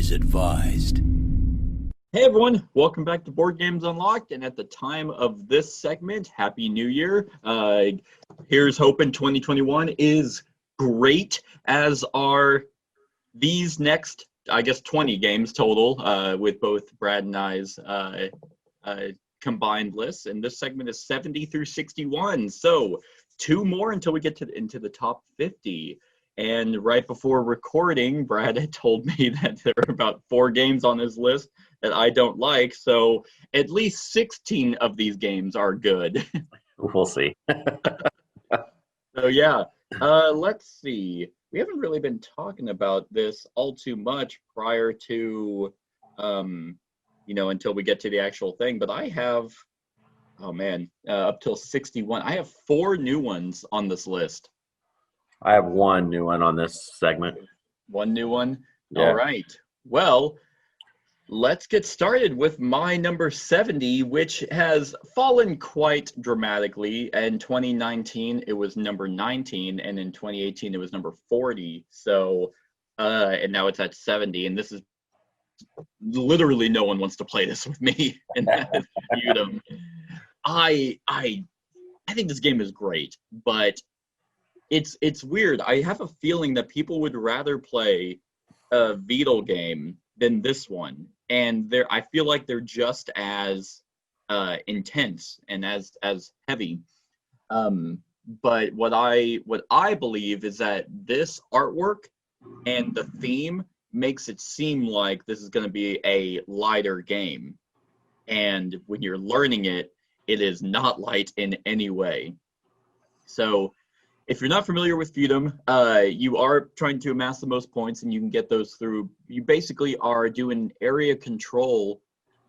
is advised. Hey everyone, welcome back to Board Games Unlocked, and at the time of this segment, Happy New Year. Here's hoping 2021 is great, as are these next, 20 games total, with both Brad and I's combined lists, and this segment is 70 through 61, so 2 more until we get into the top 50. And right before recording, Brad had told me that there are about 4 games on his list that I don't like, so at least 16 of these games are good. We'll see. So yeah, let's see. We haven't really been talking about this all too much prior to, until we get to the actual thing, but I have, up till 61. I have 4 new ones on this list. I have 1 new one on this segment. 1 new one? Yeah. All right. Well, let's get started with my number 70, which has fallen quite dramatically. In 2019, it was number 19, and in 2018, it was number 40. So, and now it's at 70, and this is literally no one wants to play this with me, and that is Feudum. I think this game is great, but it's weird. I have a feeling that people would rather play a Beetle game than this one, and I feel like they're just as intense and as heavy. But what I believe is that this artwork and the theme makes it seem like this is going to be a lighter game, and when you're learning it, it is not light in any way. So if you're not familiar with Feudum, you are trying to amass the most points, and you can get those through. You basically are doing area control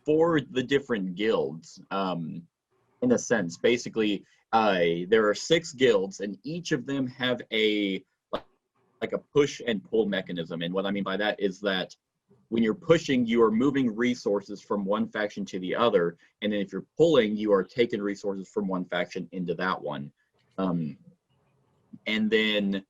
for the different guilds, in a sense. Basically, there are 6 guilds, and each of them have a push and pull mechanism. And what I mean by that is that when you're pushing, you are moving resources from one faction to the other, and then if you're pulling, you are taking resources from one faction into that one. And then,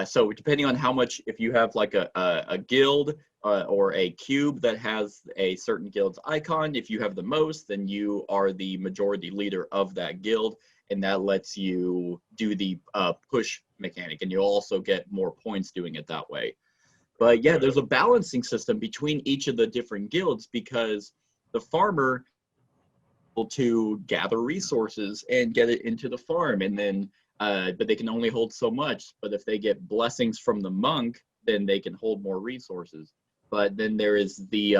so depending on how much, if you have like a guild or a cube that has a certain guild's icon, if you have the most, then you are the majority leader of that guild, and that lets you do the push mechanic, and you'll also get more points doing it that way. But yeah, there's a balancing system between each of the different guilds, because the farmer will to gather resources and get it into the farm, and then but they can only hold so much. But if they get blessings from the monk, then they can hold more resources. But then there's the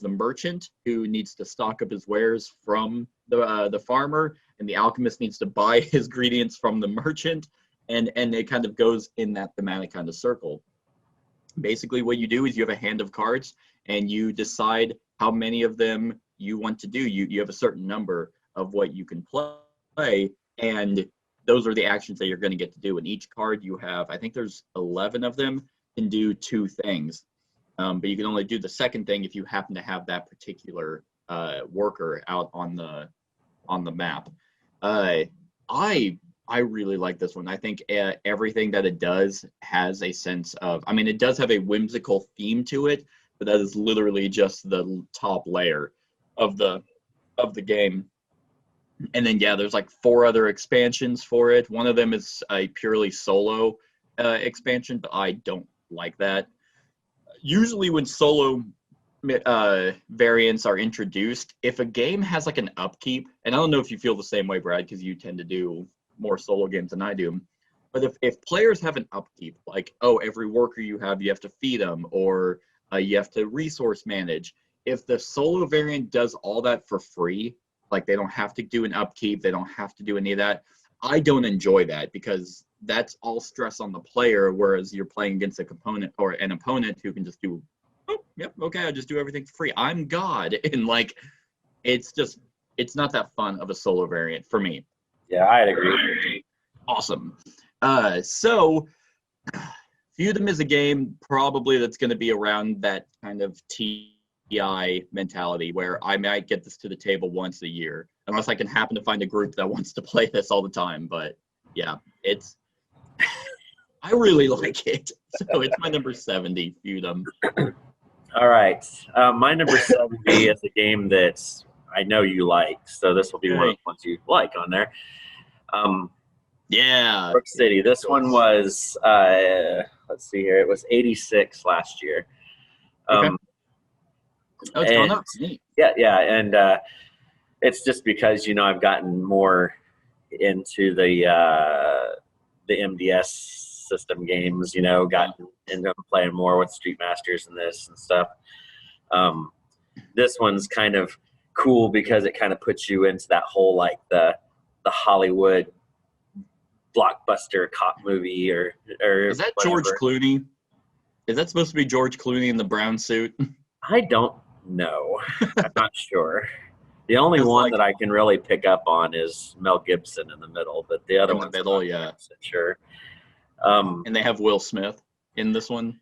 merchant who needs to stock up his wares from the farmer, and the alchemist needs to buy his ingredients from the merchant, and it kind of goes in that thematic kind of circle. Basically, what you do is you have a hand of cards, and you decide how many of them you want to do. You have a certain number of what you can play, and those are the actions that you're going to get to do. In each card you have, I think there's 11 of them, can do 2 things. But you can only do the second thing if you happen to have that particular worker out on the map. I really like this one. I think everything that it does has a sense of, it does have a whimsical theme to it, but that is literally just the top layer of the game. And then, yeah, there's like 4 other expansions for it. One of them is a purely solo expansion, but I don't like that. Usually when solo variants are introduced, if a game has like an upkeep, and I don't know if you feel the same way, Brad, because you tend to do more solo games than I do, but if players have an upkeep, like, every worker you have to feed them, or you have to resource manage, if the solo variant does all that for free, like they don't have to do an upkeep, they don't have to do any of that, I don't enjoy that, because that's all stress on the player, whereas you're playing against a component or an opponent who can just do, I'll just do everything for free. I'm God. And like, it's not that fun of a solo variant for me. Yeah, I'd agree. Awesome. So Feudum is a game probably that's going to be around that kind of TI mentality, where I might get this to the table once a year, unless I can happen to find a group that wants to play this all the time. But yeah, I really like it. So it's my number 70, Feudum. All right. My number 70 is a game that I know you like, so this will be one of the ones you like on there. Yeah. Brook City. This one was, let's see here, it was 86 last year. Okay. Oh, it's gone up. Neat. Yeah, and it's just because, I've gotten more into the MDS system games, gotten into playing more with Street Masters and this and stuff. This one's kind of cool because it kind of puts you into that whole like the Hollywood blockbuster cop movie or is that whatever. George Clooney? Is that supposed to be George Clooney in the brown suit? I don't know. I'm not sure. The only one that I can really pick up on is Mel Gibson in the middle, but the other one's middle, yeah. Sure. And they have Will Smith in this one.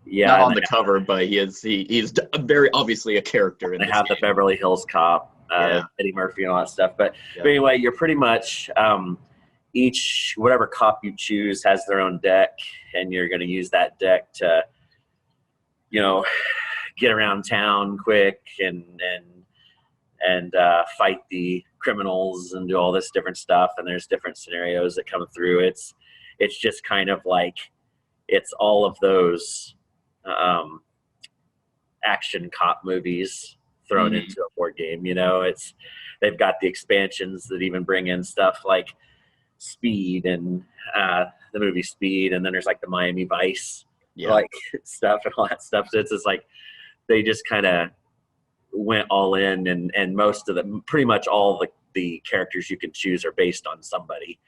Yeah, not on the cover, but he's very obviously a character in this have game. The Beverly Hills Cop, Eddie Murphy and all that stuff. But anyway, you're pretty much whatever cop you choose has their own deck, and you're going to use that deck to, get around town quick and fight the criminals and do all this different stuff. And there's different scenarios that come through. It's just kind of like it's all of those action cop movies thrown into a board game. They've got the expansions that even bring in stuff like Speed and the movie Speed, and then there's like the Miami Vice like stuff and all that stuff. So it's just like they just kind of went all in, and most of them, pretty much all the characters you can choose are based on somebody,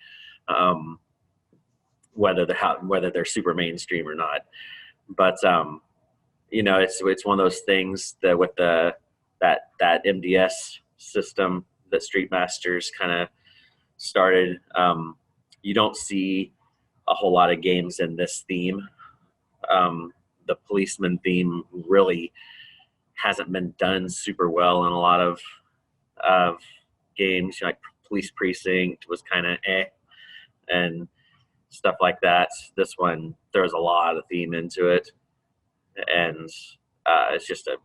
whether they're super mainstream or not. But it's one of those things that with that MDS system that Street Masters kind of started, you don't see a whole lot of games in this theme. The policeman theme really hasn't been done super well in a lot of games. Like Police Precinct was kind of and stuff like that. This one, there's a lot of theme into it, and it's just a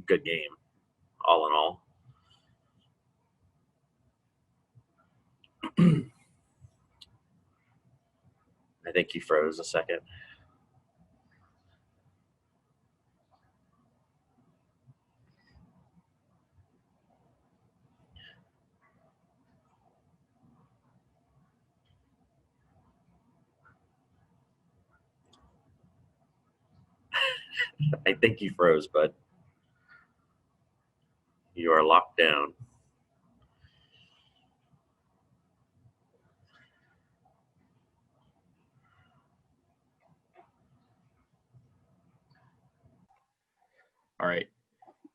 good game, all in all. I think he froze a second. I think you froze, bud. You are locked down.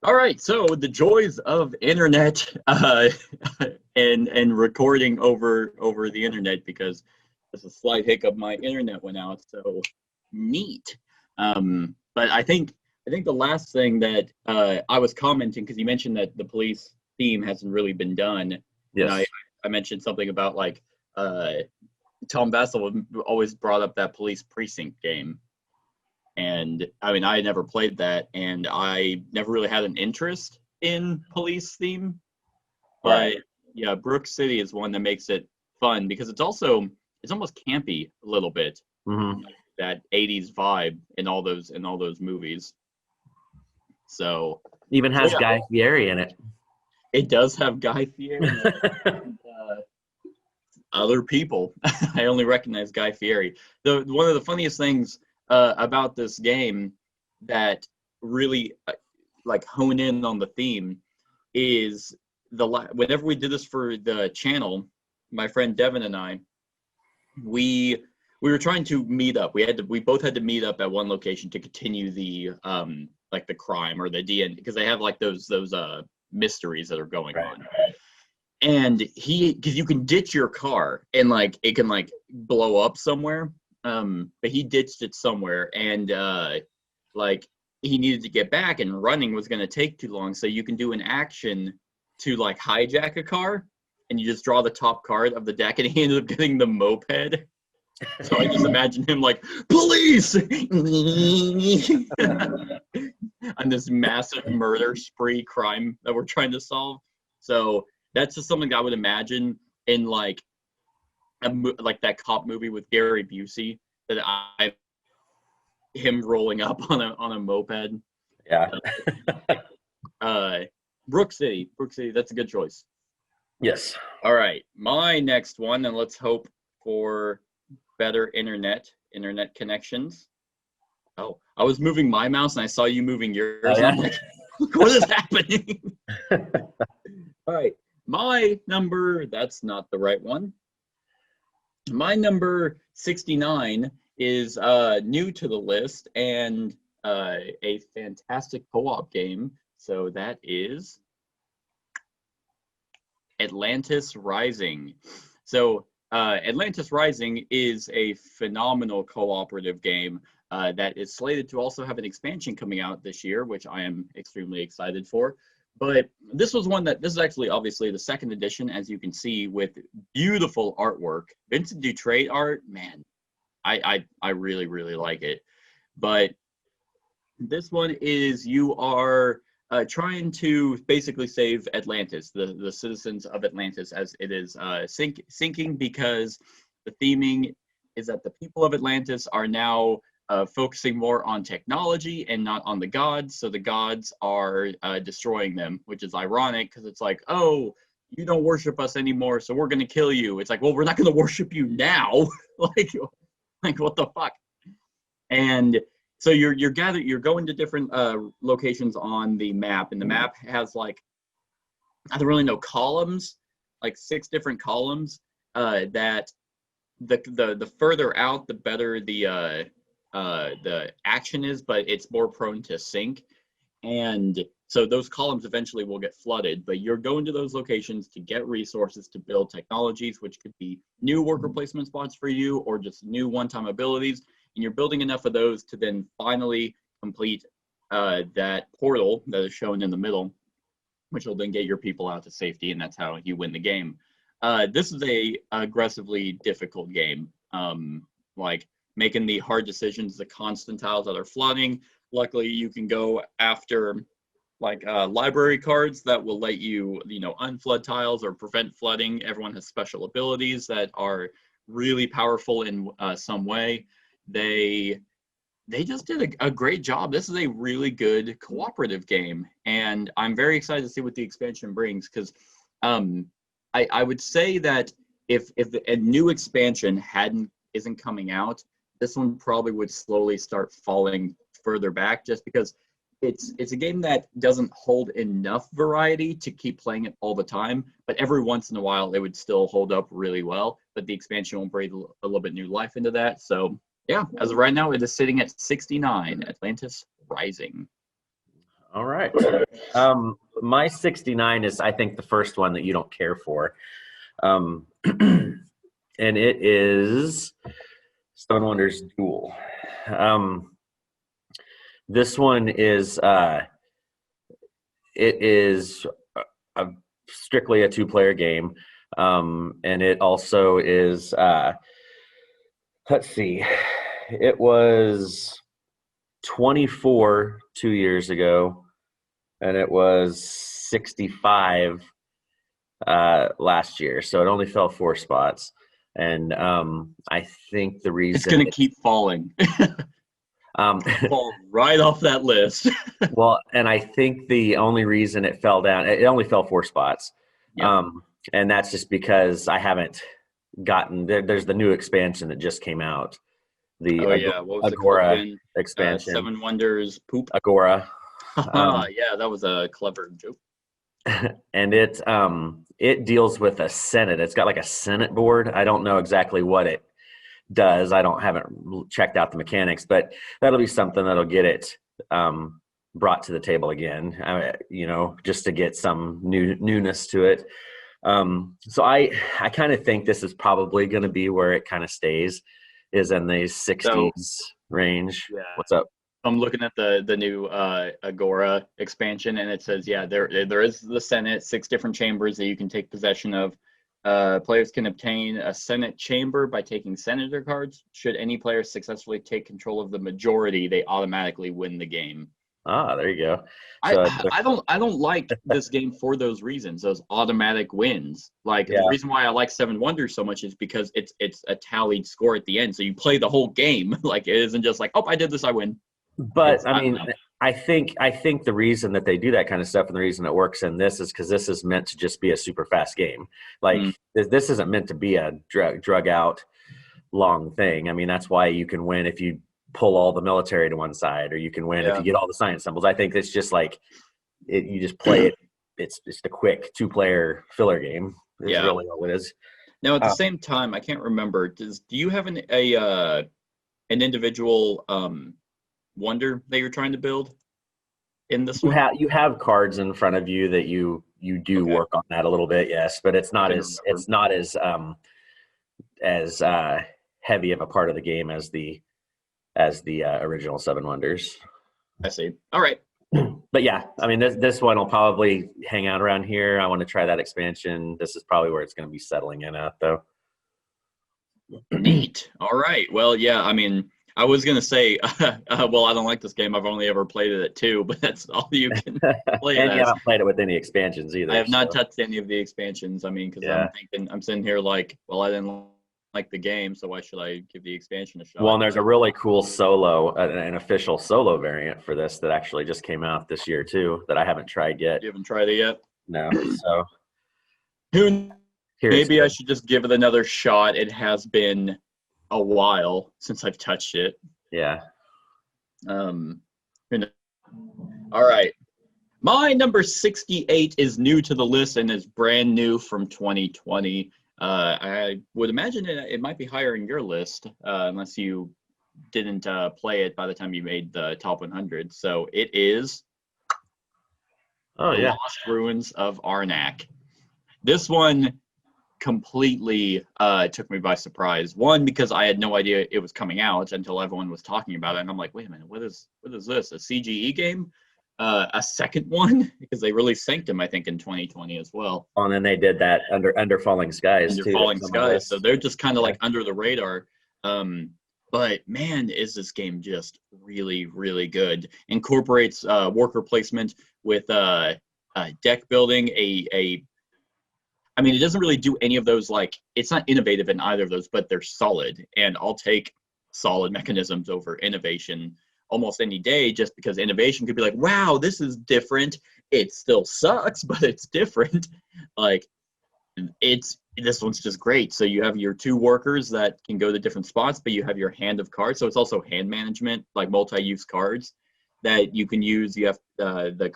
All right. So the joys of internet and recording over the internet, because there's a slight hiccup. My internet went out. So neat. But I think the last thing that I was commenting, because you mentioned that the police theme hasn't really been done. Yes. And I mentioned something about like Tom Vassell always brought up that Police Precinct game. And I mean, I never played that, and I never really had an interest in police theme. But yeah, Brook City is one that makes it fun because it's almost campy a little bit. Mm-hmm. That 80s vibe in all those movies. So even has Guy Fieri in it. It does have Guy Fieri and other people. I only recognize Guy Fieri. One of the funniest things about this game that really like hone in on the theme is whenever we did this for the channel, my friend Devin and I, we were trying to meet up. We both had to meet up at one location to continue the like the crime or the DNA, because they have like those mysteries that are going on. And because you can ditch your car and like it can like blow up somewhere. But he ditched it somewhere, and like he needed to get back, and running was going to take too long. So you can do an action to like hijack a car, and you just draw the top card of the deck, and he ended up getting the moped. So I just imagine him like, police. on this massive murder spree crime that we're trying to solve. So that's just something I would imagine in like like that cop movie with Gary Busey, that him rolling up on a moped. Yeah. Brook City, that's a good choice. Yes. All right, my next one, and let's hope for better internet connections. Oh, I was moving my mouse and I saw you moving yours. Oh, yeah? I'm like, what is happening? All right, my number, that's not the right one. My number 69 is new to the list and a fantastic co-op game. So that is Atlantis Rising. So Atlantis Rising is a phenomenal cooperative game that is slated to also have an expansion coming out this year, which I am extremely excited for. But this is actually obviously the second edition, as you can see, with beautiful artwork. Vincent Dutrait art, man, I really, really like it. But this one is you are trying to basically save Atlantis, the citizens of Atlantis, as it is sinking, because the theming is that the people of Atlantis are now focusing more on technology and not on the gods. So the gods are destroying them, which is ironic because it's like, oh, you don't worship us anymore, so we're going to kill you. It's like, well, we're not going to worship you now. like what the fuck? And so you're going to different locations on the map, and the map has like, I don't really know, columns, like 6 different columns that the further out, the better the action is, but it's more prone to sink. And so those columns eventually will get flooded, but you're going to those locations to get resources to build technologies, which could be new worker placement spots for you or just new one-time abilities. And you're building enough of those to then finally complete that portal that is shown in the middle, which will then get your people out to safety, and that's how you win the game. This is a aggressively difficult game, like making the hard decisions, the constant tiles that are flooding. Luckily, you can go after like library cards that will let you, unflood tiles or prevent flooding. Everyone has special abilities that are really powerful in some way. They just did a great job. This is a really good cooperative game, and I'm very excited to see what the expansion brings, because I would say that if a new expansion isn't coming out, this one probably would slowly start falling further back, just because it's a game that doesn't hold enough variety to keep playing it all the time, but every once in a while it would still hold up really well, but the expansion will breathe a little bit new life into that. So yeah, as of right now, it is sitting at 69, Atlantis Rising. All right. My 69 is, I think, the first one that you don't care for. And it is Stone Wonder's Duel. This one is, it is strictly a 2-player game. And it also is, let's see, it was 24 2 years ago, and it was 65 last year. So it only fell 4 spots. And I think the reason it's going to keep falling. Fall right off that list. Well, and I think the only reason it fell down, it only fell 4 spots. Yep. And that's just because I haven't gotten there's the new expansion that just came out. The what was Agora it expansion. 7 Wonders Poop. Agora. Yeah, that was a clever joke. And it deals with a Senate. It's got like a Senate board. I don't know exactly what it does. Haven't checked out the mechanics, but that'll be something that'll get it brought to the table again, just to get some newness to it. So I kind of think this is probably going to be where it kind of stays, is in the 60s range. Yeah. What's up? I'm looking at the new Agora expansion, and it says, there is the Senate, 6 different chambers that you can take possession of. Players can obtain a Senate chamber by taking senator cards. Should any player successfully take control of the majority, they automatically win the game. Ah, there you go. I So I don't like this game for those reasons, those automatic wins. Like the yeah, reason why I like Seven Wonders so much is because it's a tallied score at the end, so you play the whole game. Like it isn't just like, oh, I did this, I win. but It's I I don't mean, know. I think the reason that they do that kind of stuff and the reason it works in this is because this is meant to just be a super fast game. Like Mm, this isn't meant to be a drug out long thing. I mean, that's why you can win if you pull all the military to one side, or you can win if you yeah, get all the science symbols. I think it's just like you just play it. It's just a quick 2-player filler game. Is yeah. really all it is. Now at the Uh, same time, I can't remember. Do you have an individual wonder that you're trying to build in this one? you have cards in front of you that you do Okay, work on that a little bit, yes, but it's I not couldn't as remember. as heavy of a part of the game as the original Seven Wonders. I see. All right. But yeah, I mean this one will probably hang out around here. I want to try that expansion. This is probably where it's going to be settling in at though. Neat. All right. Well, yeah, I mean, I was gonna say, well, I don't like this game. I've only ever played it at two, but that's all you can play it And you as. haven't played it with any expansions I either. have not So touched any of the expansions. I mean, because yeah. I'm sitting here like, well, I didn't like the game, so why should I give the expansion a Well, shot? and there's a But really cool solo, an official solo variant for this that actually just came out this year too, that I haven't tried yet. you haven't tried it yet. No, so Who? here it's Maybe I good. should just give it another shot. It has been a while since I've touched it. Yeah. Um, who knows? All right. My number 68 is new to the list and is brand new from 2020. I would imagine it might be higher in your list, unless you didn't play it by the time you made the top 100. So it is Oh The yeah. Lost Ruins of Our Knack. This one completely took me by surprise. One, because I had no idea it was coming out until everyone was talking about it, and I'm like, wait a minute, what is this? A CGE game? A second one because they released Sanctum, I think, in 2020 as well. Oh, and then they did that under Falling Skies Under too. That Falling was on my Skies, so list. they're just kind of Yeah. like under the radar. But man, is this game just really, really good. Incorporates worker placement with deck building. I mean, it doesn't really do any of those. Like, it's not innovative in either of those, but they're solid. And I'll take solid mechanisms over innovation almost any day, just because innovation could be like, wow, this is different. It still sucks, but it's different. Like, this one's just great. So you have your two workers that can go to different spots, but you have your hand of cards. So it's also hand management, like multi-use cards that you can use. You have the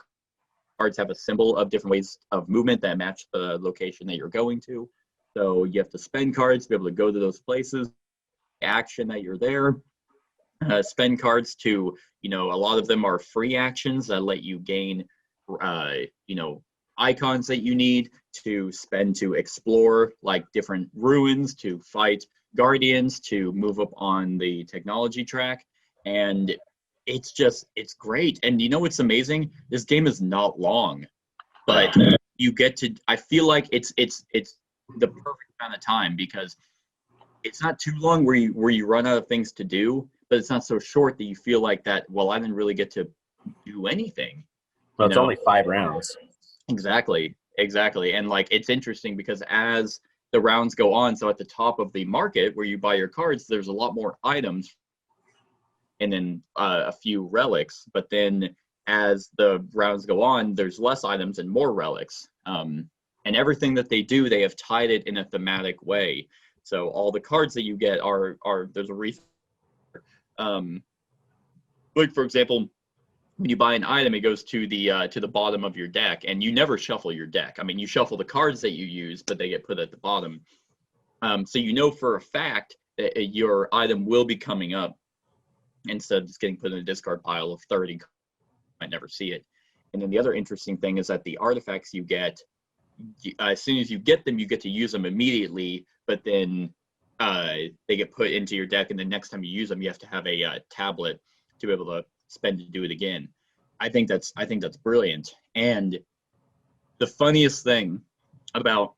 cards have a symbol of different ways of movement that match the location that you're going to. So you have to spend cards to be able to go to those places, action that you're there. Spend cards to, a lot of them are free actions that let you gain, icons that you need to spend to explore, like different ruins, to fight guardians, to move up on the technology track. And it's great. And what's amazing? This game is not long, but you get to, I feel like it's the perfect amount of time because it's not too long where you run out of things to do, but it's not so short that you feel like that, well, I didn't really get to do anything, Well, you it's know? only 5 rounds. Exactly. Exactly. And like it's interesting because as the rounds go on, so at the top of the market where you buy your cards, there's a lot more items and then a few relics. But then as the rounds go on, there's less items and more relics. And everything that they do, they have tied it in a thematic way. So all the cards that you get are there's a reason. Um, like for example, when you buy an item, it goes to the bottom of your deck, and you never shuffle your deck. I mean, you shuffle the cards that you use, but they get put at the bottom. So for a fact that your item will be coming up instead of just getting put in a discard pile of 30. You might never see it. And then the other interesting thing is that the artifacts you get, as soon as you get them, you get to use them immediately. But then they get put into your deck, and the next time you use them, you have to have a tablet to be able to spend to do it again. I think that's brilliant. And the funniest thing about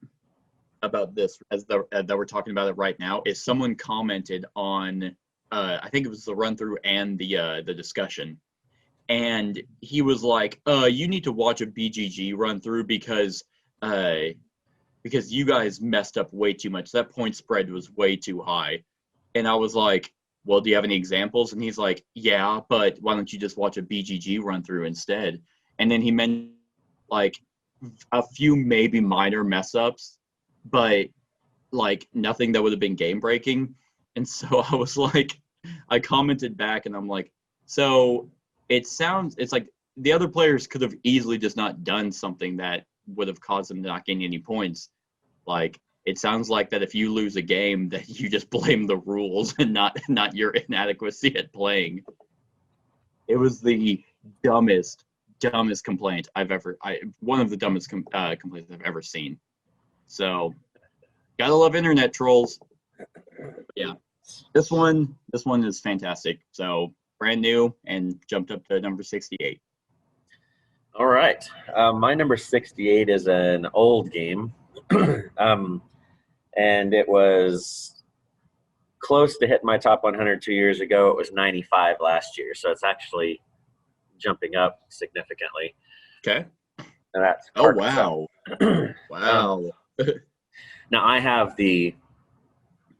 this, that we're talking about it right now, is someone commented on, I think it was the run through and the discussion, and he was like, you need to watch a BGG run through because you guys messed up way too much. That point spread was way too high. And I was like, well, do you have any examples? And he's like, yeah, but why don't you just watch a BGG run through instead? And then he mentioned like a few maybe minor mess ups, but like nothing that would have been game breaking. And so I was like, I commented back and I'm like, so it's like the other players could have easily just not done something that would have caused them to not gain any points. Like, it sounds like that if you lose a game that you just blame the rules and not your inadequacy at playing. It was the dumbest complaint one of the dumbest complaints I've ever seen. So, gotta love internet trolls. Yeah, this one is fantastic. So brand new and jumped up to number 68. All right, my number 68 is an old game, and it was close to hitting my top 100 2 years ago. It was 95 last year, so it's actually jumping up significantly. Okay. And that's wow. Wow. Now I have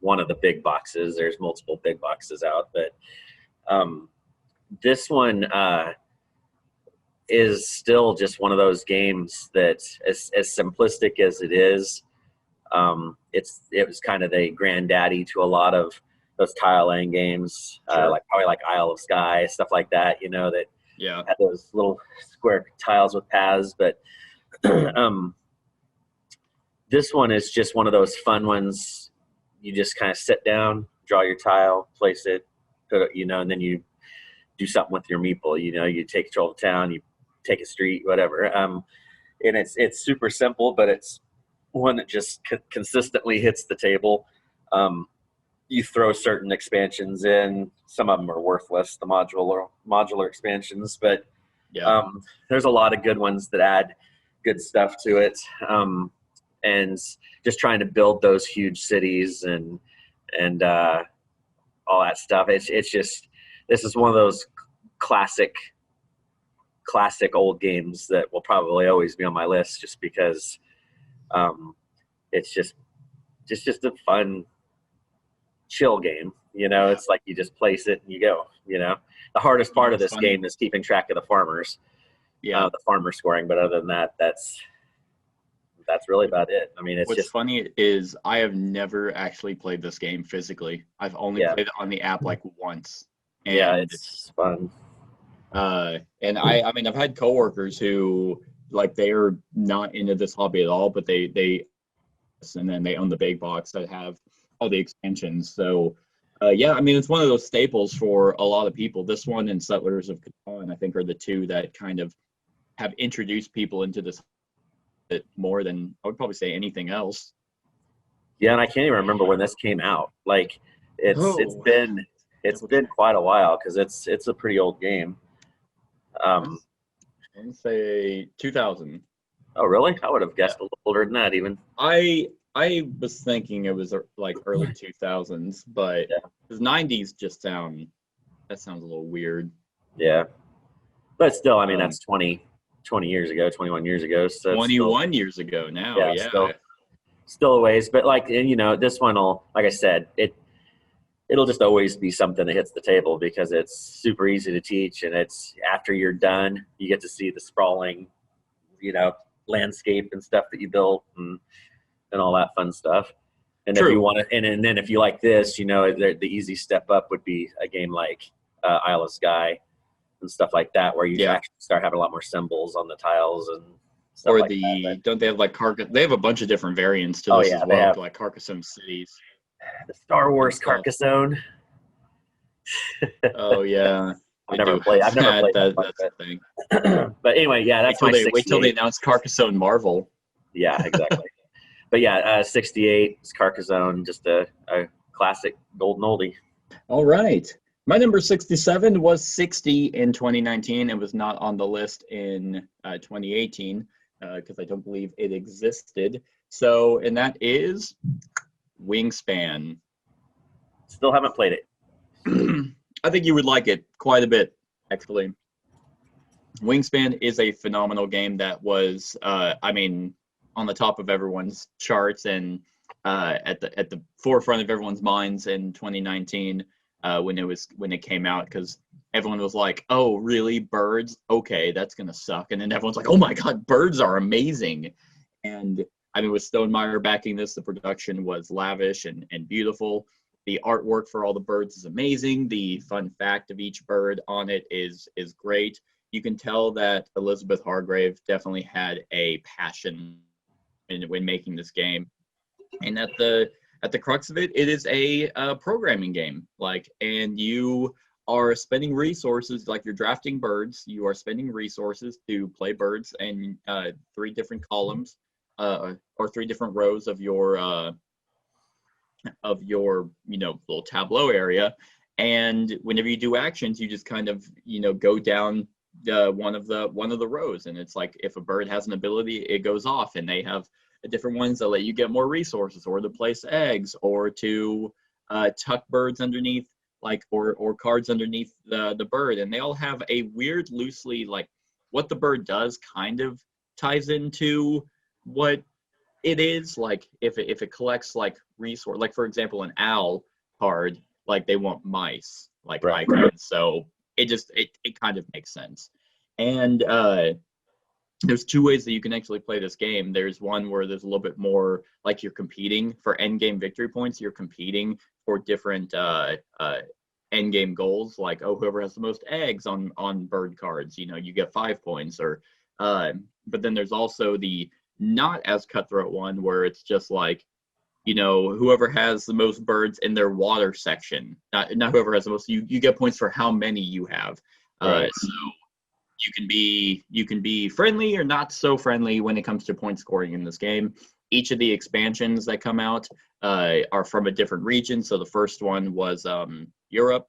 one of the big boxes. There's multiple big boxes out, but this one is still just one of those games that, as simplistic as it is, it was kind of the granddaddy to a lot of those tile laying games, Sure. probably like Isle of Skye, stuff like that. That had those little square tiles with paths. But this one is just one of those fun ones. You just kind of sit down, draw your tile, place it, put it, and then you do something with your meeple. You take control of town, you take a street, whatever. And it's super simple, but it's one that just consistently hits the table. You throw certain expansions in. Some of them are worthless, the modular expansions, but there's a lot of good ones that add good stuff to it. And just trying to build those huge cities and all that stuff. It's just, this is one of those classic old games that will probably always be on my list, just because it's just a fun, chill game. It's like you just place it and you go. The hardest part of this game is keeping track of the farmers. The farmer scoring, but other than that, that's really about it. I mean, what's funny is I have never actually played this game physically. I've only played it on the app like once. And it's fun. And I mean, I've had coworkers who they're not into this hobby at all, but they and then they own the big box that have all the expansions. So I mean, it's one of those staples for a lot of people. This one and Settlers of Catan, I think, are the two that kind of have introduced people into this more than I would probably say anything else. Yeah, and I can't even remember when this came out. It's been quite a while, because it's a pretty old game. I'd say 2000. Oh, really? I would have guessed a little older than that even. I was thinking it was like early 2000s, but the 90s just sounds a little weird. Yeah, but still, I mean, that's 20 years ago, 21 years ago. So 21 years ago now. Yeah. Still a ways, but this one will, like I said, it'll just always be something that hits the table, because it's super easy to teach, and it's, after you're done, you get to see the sprawling, landscape and stuff that you built and all that fun stuff. And if you want to, and then if you like this, the easy step up would be a game like Isle of Skye and stuff like that, where you actually start having a lot more symbols on the tiles and stuff or like that. Don't they have they have a bunch of different variants to this as well, have, like Carcassonne cities. The Star Wars Carcassonne. Oh yeah. I've never played that's the thing. But anyway, that's wait till they announce Carcassonne Marvel. Yeah, exactly. But 68 is Carcassonne, just a classic golden oldie. All right. My number 67 was 60 in 2019. It was not on the list in 2018 because I don't believe it existed. So, and that is Wingspan. Still haven't played it. I think you would like it quite a bit, actually. Wingspan is a phenomenal game that was, I mean, on the top of everyone's charts and at the forefront of everyone's minds in 2019 when it came out, because everyone was like, "Oh, really? Birds? Okay, that's gonna suck." And then everyone's like, "Oh my God, birds are amazing!" And I mean, with Stonemaier backing this, the production was lavish and beautiful. The artwork for all the birds is amazing. The fun fact of each bird on it is great. You can tell that Elizabeth Hargrave definitely had a passion when making this game. And at the crux of it, it is a programming game. Like, and you are spending resources, like you're drafting birds. You are spending resources to play birds and three different columns or three different rows of your little tableau area. And whenever you do actions, you just kind of go down one of the rows, and it's like if a bird has an ability, it goes off, and they have different ones that let you get more resources, or to place eggs, or to tuck birds underneath, like or cards underneath the bird, and they all have a weird, loosely, like what the bird does kind of ties into what it is. Like if it collects like resource, like for example an owl card, like they want mice like Right. icons, so it kind of makes sense. And there's two ways that you can actually play this game. There's one where there's a little bit more like you're competing for end game victory points. You're competing for different end game goals, like, oh, whoever has the most eggs on bird cards, you get 5 points. Or but then there's also the not as cutthroat one where it's just like, whoever has the most birds in their water section, not whoever has the most, you get points for how many you have. Right. So you can be friendly or not so friendly when it comes to point scoring in this game. Each of the expansions that come out are from a different region. So the first one was Europe,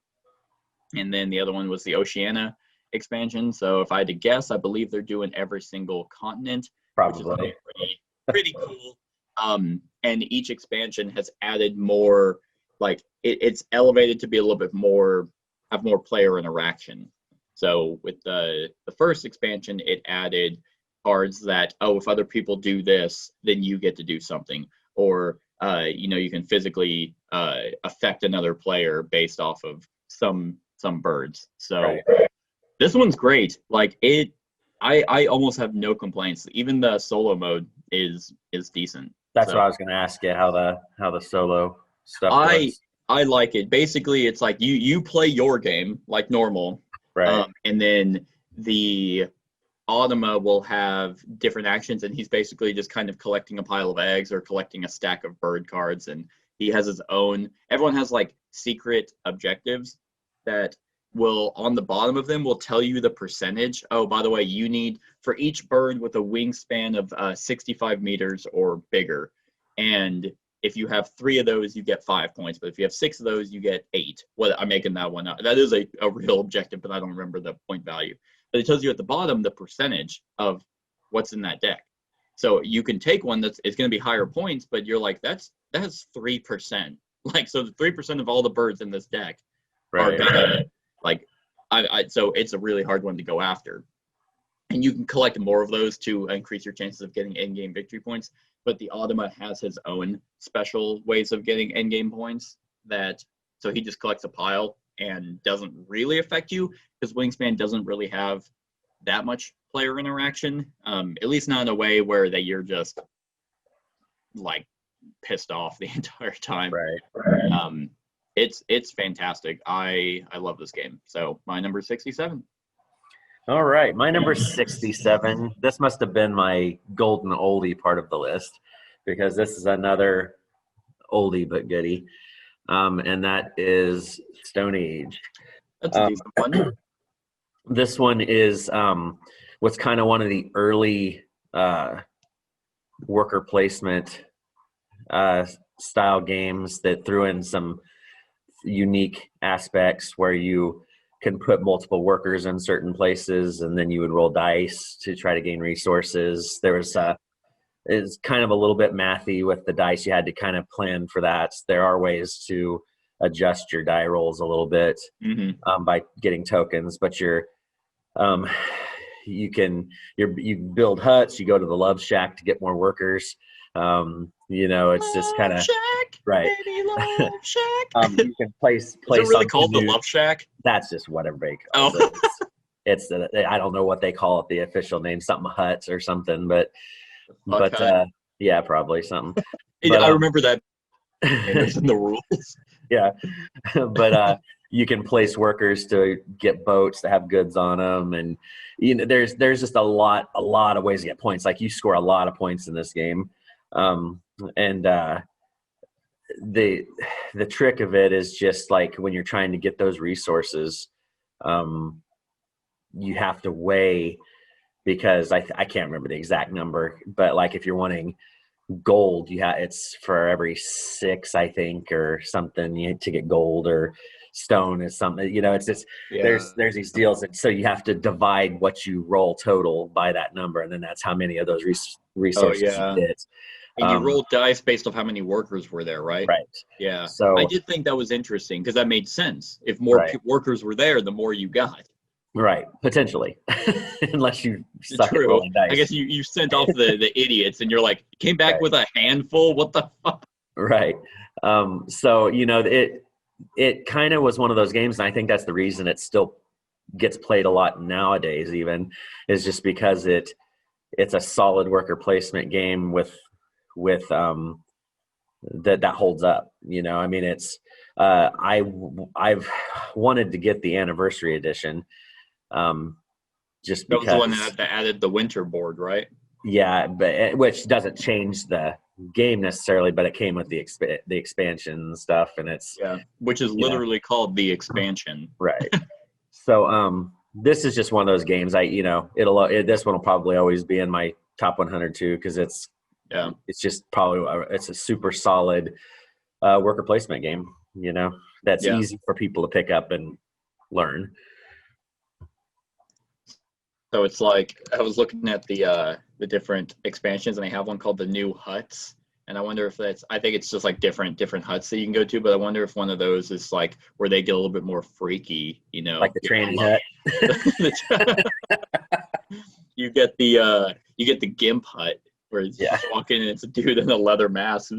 and then the other one was the Oceania expansion. So if I had to guess, I believe they're doing every single continent, Probably. which is pretty cool. And each expansion has added more, like it's elevated to be a little bit more, have more player interaction. So with the first expansion, it added cards that, oh, if other people do this, then you get to do something. Or, you can physically affect another player based off of some birds. So Right. this one's great. Like I almost have no complaints. Even the solo mode is decent. That's So what I was going to ask you, how the solo stuff I was. I like it. Basically, it's like you play your game like normal. Right. And then the Automa will have different actions, and he's basically just kind of collecting a pile of eggs or collecting a stack of bird cards, and he has his own. Everyone has like secret objectives that will, on the bottom of them, will tell you the percentage. Oh, by the way, you need for each bird with a wingspan of 65 meters or bigger, and if you have 3 of those, you get 5 points. But if you have 6 of those, you get 8. Well, I'm making that one up. That is a real objective, but I don't remember the point value. But it tells you at the bottom the percentage of what's in that deck. So you can take one it's going to be higher points, but you're like, that's 3%. Like, so 3% of all the birds in this deck are Right. gonna, like, so it's a really hard one to go after. And you can collect more of those to increase your chances of getting end-game victory points. But the Automa has his own special ways of getting end-game points. So he just collects a pile and doesn't really affect you, because Wingspan doesn't really have that much player interaction. At least not in a way where you're just like pissed off the entire time. Right. It's fantastic. I love this game. So my number 67. All right. My number 67. This must have been my golden oldie part of the list, because this is another oldie but goodie. And that is Stone Age. That's a decent one. This one is what's kind of one of the early worker placement style games that threw in some unique aspects where you can put multiple workers in certain places, and then you would roll dice to try to gain resources. There was it's kind of a little bit mathy with the dice. You had to kind of plan for that. There are ways to adjust your die rolls a little bit by getting tokens, but you build huts, you go to the love shack to get more workers. It's just kind of right. Baby, love shack. You can place Is it really called new. the love shack? That's just what everybody calls it. It's I don't know what they call it, the official name, something huts or something, but yeah, probably something. But, I remember that. It's in the rules. Yeah, but you can place workers to get boats that have goods on them, and there's just a lot of ways to get points. Like you score a lot of points in this game, and the trick of it is just like when you're trying to get those resources, you have to weigh, because I can't remember the exact number, but like if you're wanting gold, it's for every 6, I think, or something, to get gold, or stone is something, it's just there's these deals, and so you have to divide what you roll total by that number, and then that's how many of those resources you get. And you roll dice based off how many workers were there, right? Right. Yeah. So I did think that was interesting, because that made sense. If more workers were there, the more you got. Right, potentially, unless you suck at rolling dice. I guess you sent off the idiots, and you're like, came back with a handful. What the fuck? Right. So it kind of was one of those games, and I think that's the reason it still gets played a lot nowadays. Even is just because it's a solid worker placement game with that holds up. I mean, it's I've wanted to get the anniversary edition. Just because that was the one that added the winter board, right? Yeah, but which doesn't change the game necessarily, but it came with the expansion stuff, and it's which is literally called the expansion, right? So this is just one of those games. This one will probably always be in my top 100 too, because it's just probably it's a super solid worker placement game. That's easy for people to pick up and learn. So it's like, I was looking at the different expansions, and they have one called the New Huts, and I wonder if I think it's just like different huts that you can go to, but I wonder if one of those is like where they get a little bit more freaky, like the tranny hut. You get the gimp hut, where you walk in and it's a dude in a leather mask.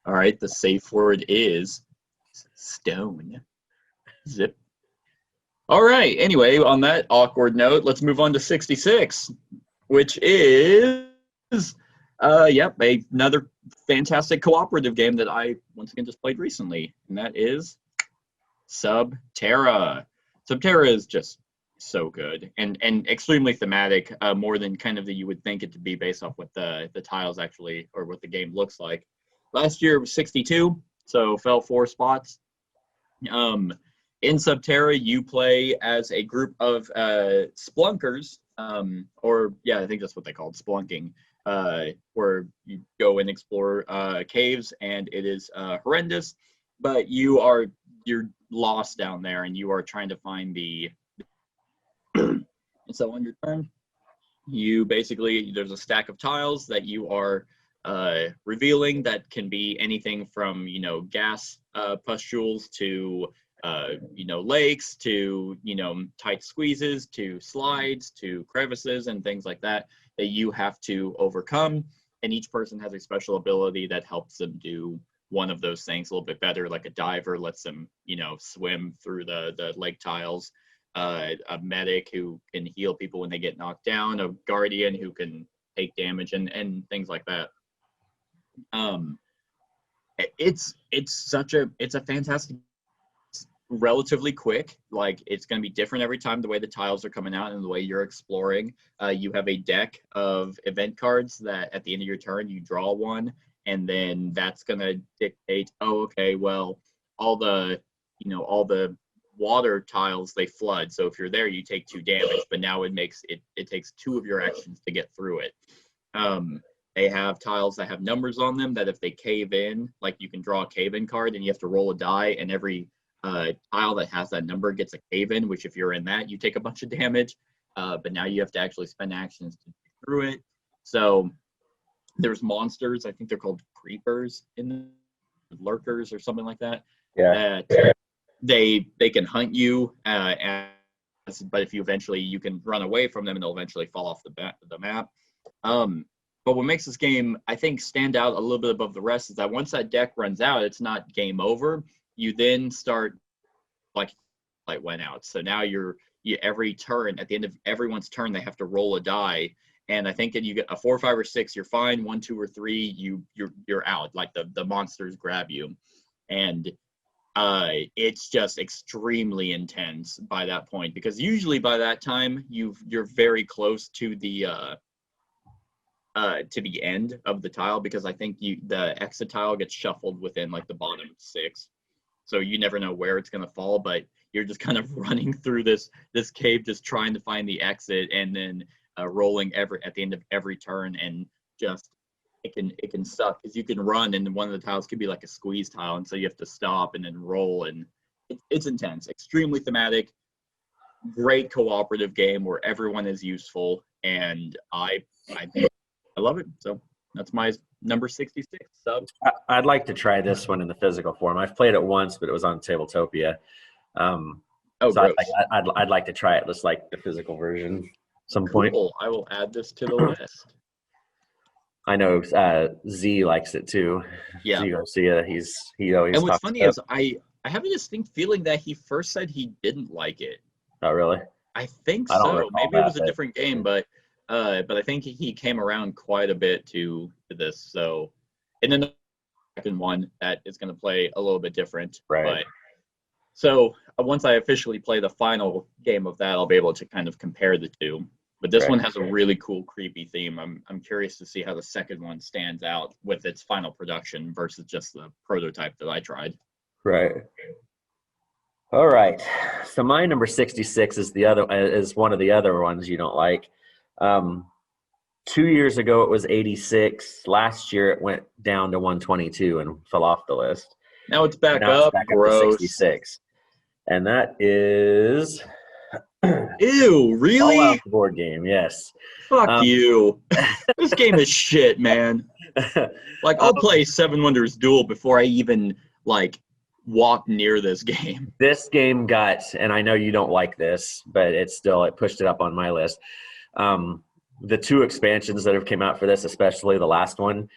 All right, the safe word is stone. Zip. All right. Anyway, on that awkward note, let's move on to 66, which is, another fantastic cooperative game that I once again just played recently, and that is Subterra. Subterra is just so good and extremely thematic, more than kind of that you would think it to be based off what the tiles actually, or what the game looks like. Last year it was 62, so fell 4 spots. In Subterra, you play as a group of splunkers, I think that's what they called, splunking, where you go and explore caves, and it is horrendous, but you're lost down there, and you are trying to find the. And so on your turn, there's a stack of tiles that you are revealing that can be anything from gas pustules to lakes, to tight squeezes, to slides, to crevices, and things like that you have to overcome. And each person has a special ability that helps them do one of those things a little bit better. Like a diver lets them swim through the lake tiles, a medic who can heal people when they get knocked down, a guardian who can take damage, and things like that. It's a fantastic, relatively quick. Like, it's going to be different every time, the way the tiles are coming out and the way you're exploring. You have a deck of event cards that at the end of your turn you draw one, and then that's going to dictate, all the water tiles, they flood, so if you're there you take 2 damage, but now it takes 2 of your actions to get through it. They have tiles that have numbers on them that if they cave in, like, you can draw a cave in card and you have to roll a die, and every tile that has that number gets a cave in, which if you're in that, you take a bunch of damage, but now you have to actually spend actions to get through it. So there's monsters, I think they're called creepers, lurkers or something like that. That they can hunt you as but if you can run away from them and they'll eventually fall off the map. But what makes this game, I think, stand out a little bit above the rest is that once that deck runs out, it's not game over. You then start like light went out. So now every turn, at the end of everyone's turn, they have to roll a die. And I think that you get a 4, 5, or 6, you're fine. 1, 2, or 3, you're out. Like the monsters grab you, and it's just extremely intense by that point, because usually by that time you're very close to the end of the tile, because I think the exit tile gets shuffled within like the bottom 6, so you never know where it's going to fall, but you're just kind of running through this cave just trying to find the exit, and then rolling at the end of every turn, and just it can suck because you can run and one of the tiles could be like a squeeze tile, and so you have to stop and then roll, and it's intense, extremely thematic, great cooperative game where everyone is useful, and I love it. So that's my number 66 sub. I'd like to try this one in the physical form. I've played it once, but it was on Tabletopia. So I'd like to try it just like the physical version some point. I will add this to the list. I know Z likes it too. Yeah. Z Garcia, he always. And what's funny is I have a distinct feeling that he first said he didn't like it. Oh really? I think so. Maybe it was a different game, but I think he came around quite a bit to this. So, and then the second one that is going to play a little bit different. Right. But, so once I officially play the final game of that, I'll be able to kind of compare the two. But this one has a really cool, creepy theme. I'm curious to see how the second one stands out with its final production versus just the prototype that I tried. Right. All right. So my number 66 is one of the other ones you don't like. 2 years ago it was 86. Last year it went down to 122 and fell off the list. Now it's back up. Gross. To 66. And that is Ew, really? Fallout board game, yes. Fuck you. This game is shit, man. Like, I'll play Seven Wonders Duel before I even, like, walk near this game. This game got, and I know you don't like this, but it pushed it up on my list. The 2 expansions that have came out for this, especially the last one,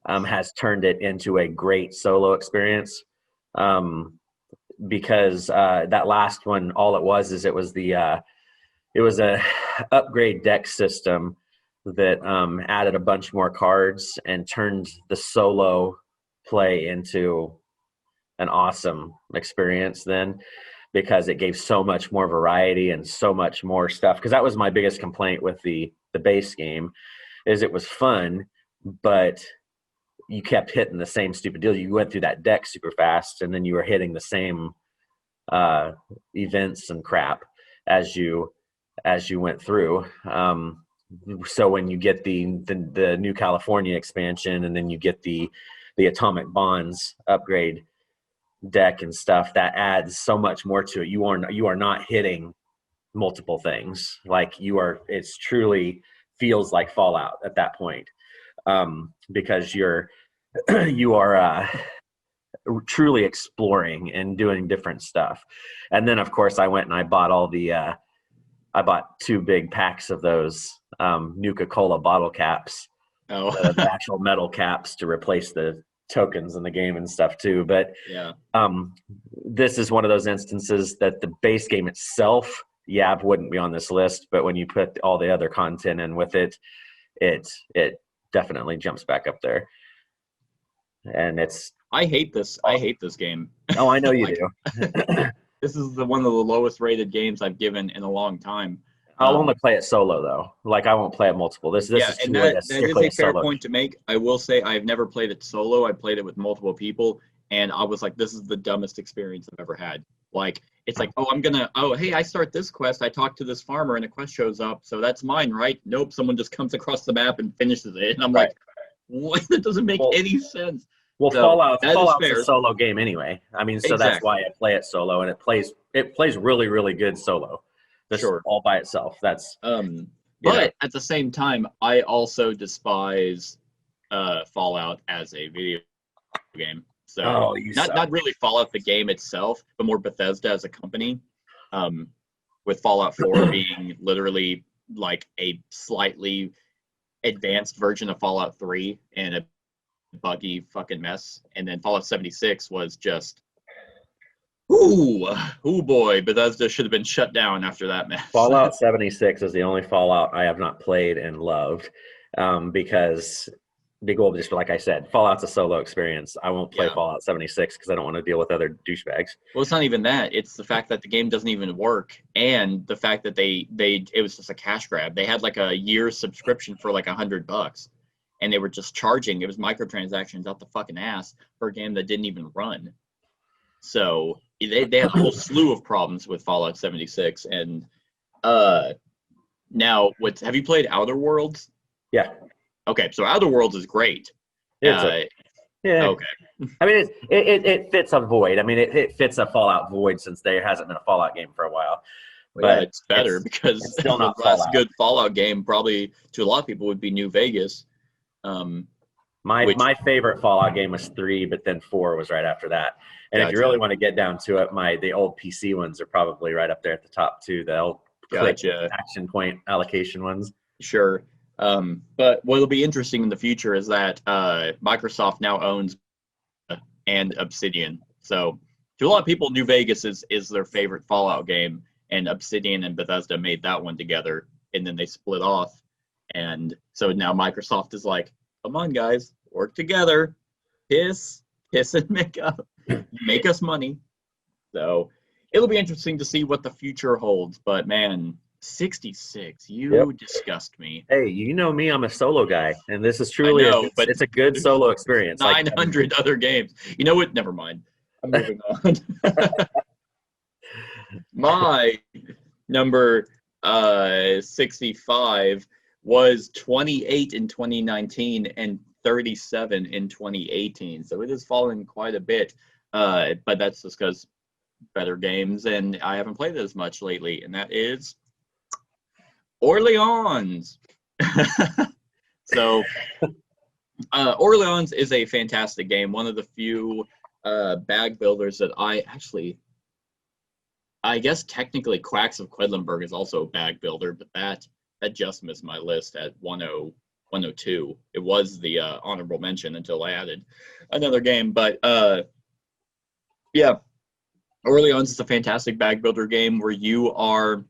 has turned it into a great solo experience. Because that last one, all it was a upgrade deck system that added a bunch more cards and turned the solo play into an awesome experience then, because it gave so much more variety and so much more stuff. Because that was my biggest complaint with the base game, is it was fun, but you kept hitting the same stupid deal. You went through that deck super fast, and then you were hitting the same events and crap as you went through. So when you get the New California expansion, and then you get the Atomic Bonds upgrade deck and stuff, that adds so much more to it. You are not hitting multiple things. Like it's truly feels like Fallout at that point. Because you are truly exploring and doing different stuff. And then of course I went and I bought I bought 2 big packs of those Nuka-Cola bottle caps, the actual metal caps to replace the tokens in the game and stuff too. But yeah, this is one of those instances that the base game itself, wouldn't be on this list, but when you put all the other content in with it, it definitely jumps back up there. And I hate this game. Oh, I know you do. This is one of the lowest rated games I've given in a long time. I'll only play it solo though. Like I won't play it multiple. This is and that is a fair point to make. I will say I've never played it solo. I played it with multiple people, and I was like, this is the dumbest experience I've ever had. Like, it's like, hey, I start this quest, I talk to this farmer, and a quest shows up, so that's mine, right? Nope, someone just comes across the map and finishes it, and I'm like, what? That doesn't make any sense. Well, so Fallout's a solo game anyway. I mean, so that's why I play it solo, and it plays really, really good solo. All by itself. That's but at the same time, I also despise Fallout as a video game. So not really Fallout the game itself, but more Bethesda as a company. with Fallout 4 being literally like a slightly advanced version of Fallout 3 and a buggy fucking mess. And then Fallout 76 was just, ooh boy, Bethesda should have been shut down after that mess. Fallout 76 is the only Fallout I have not played and loved, because well, just like I said, Fallout's a solo experience. I won't play Fallout 76 because I don't want to deal with other douchebags. Well, it's not even that. It's the fact that the game doesn't even work, and the fact that it was just a cash grab. They had like a year's subscription for like $100, and they were just charging. It was microtransactions out the fucking ass for a game that didn't even run. So they had a whole slew of problems with Fallout 76. And now, have you played Outer Worlds? Yeah. Okay, so Outer Worlds is great. Yeah. Okay. I mean, it fits a void. I mean, it fits a Fallout void since there hasn't been a Fallout game for a while. But yeah, it's better because it's still not the last good Fallout game, probably to a lot of people, would be New Vegas. My favorite Fallout game was 3, but then 4 was right after that. And if you really want to get down to it, the old PC ones are probably right up there at the top too. The old action point allocation ones. Sure. But what'll be interesting in the future is that Microsoft now owns and Obsidian. So to a lot of people, New Vegas is their favorite Fallout game, and Obsidian and Bethesda made that one together, and then they split off. And so now Microsoft is like, come on, guys, work together, piss and make us money. So it'll be interesting to see what the future holds. But man, 66, you disgust me. Hey, you know me, I'm a solo guy, and this is truly it's a good solo experience. 900 other games. You know what? Never mind. I'm moving on. My number 65 was 28 in 2019 and 37 in 2018. So it has fallen quite a bit, but that's just because better games, and I haven't played it as much lately, and that is Orleans. So Orleans is a fantastic game, one of the few bag builders that I guess technically Quacks of Quedlinburg is also a bag builder, but that just missed my list at 102. It was the honorable mention until I added another game. But yeah, Orleans is a fantastic bag builder game where you are,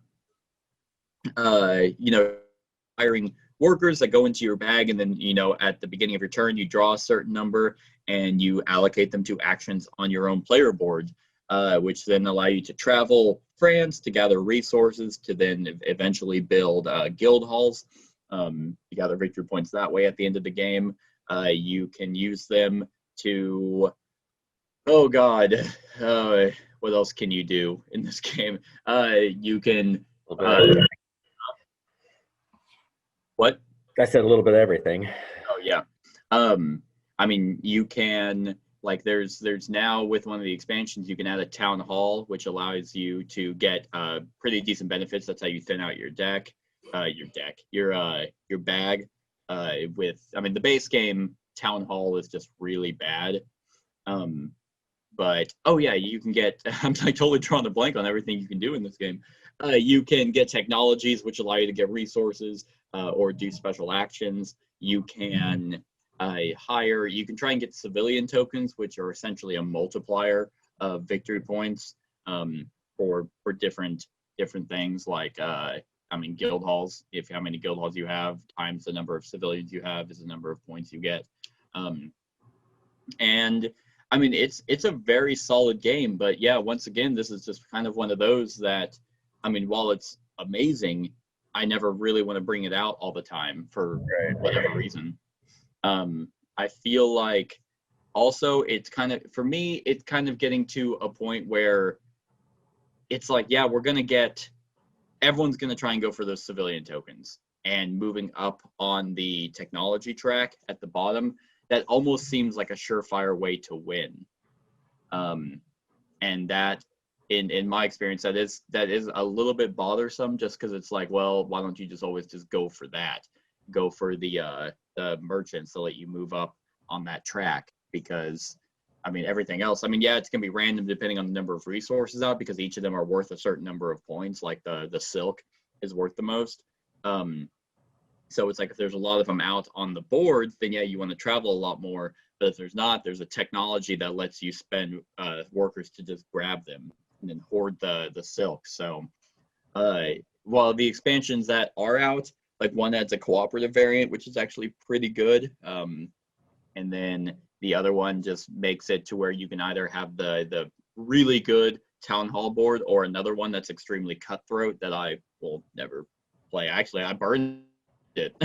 hiring workers that go into your bag, and then, at the beginning of your turn, you draw a certain number and you allocate them to actions on your own player board, which then allow you to travel France to gather resources to then eventually build guild halls. You gather victory points that way at the end of the game. You can use them to, what else can you do in this game? You can, what? I said a little bit of everything. Oh yeah. I mean, you can, like, there's now, with one of the expansions, you can add a town hall, which allows you to get pretty decent benefits. That's how you thin out your your bag. The base game town hall is just really bad. But you can get, I'm like totally drawing a blank on everything you can do in this game. You can get technologies which allow you to get resources or do special actions. You can you can try and get civilian tokens, which are essentially a multiplier of victory points for different things, like guild halls. If how many guild halls you have times the number of civilians you have is the number of points you get. And I mean, it's a very solid game, but yeah, once again, this is just kind of one of those that, I mean, while it's amazing, I never really want to bring it out all the time for whatever reason. I feel like also it's kind of, for me, it's kind of getting to a point where it's like, yeah, everyone's going to try and go for those civilian tokens, and moving up on the technology track at the bottom, that almost seems like a surefire way to win. And that, in my experience, that is a little bit bothersome, just because it's like, well, why don't you just always just go for that? Go for the merchants to let you move up on that track, because I mean, everything else. I mean, yeah, it's gonna be random depending on the number of resources out because each of them are worth a certain number of points. Like the silk is worth the most. So it's like if there's a lot of them out on the boards, then yeah, you want to travel a lot more. But if there's not, there's a technology that lets you spend workers to just grab them and then hoard the silk. So, while the expansions that are out, like one that's a cooperative variant, which is actually pretty good, and then the other one just makes it to where you can either have the really good town hall board or another one that's extremely cutthroat that I will never play. Actually, I burned it.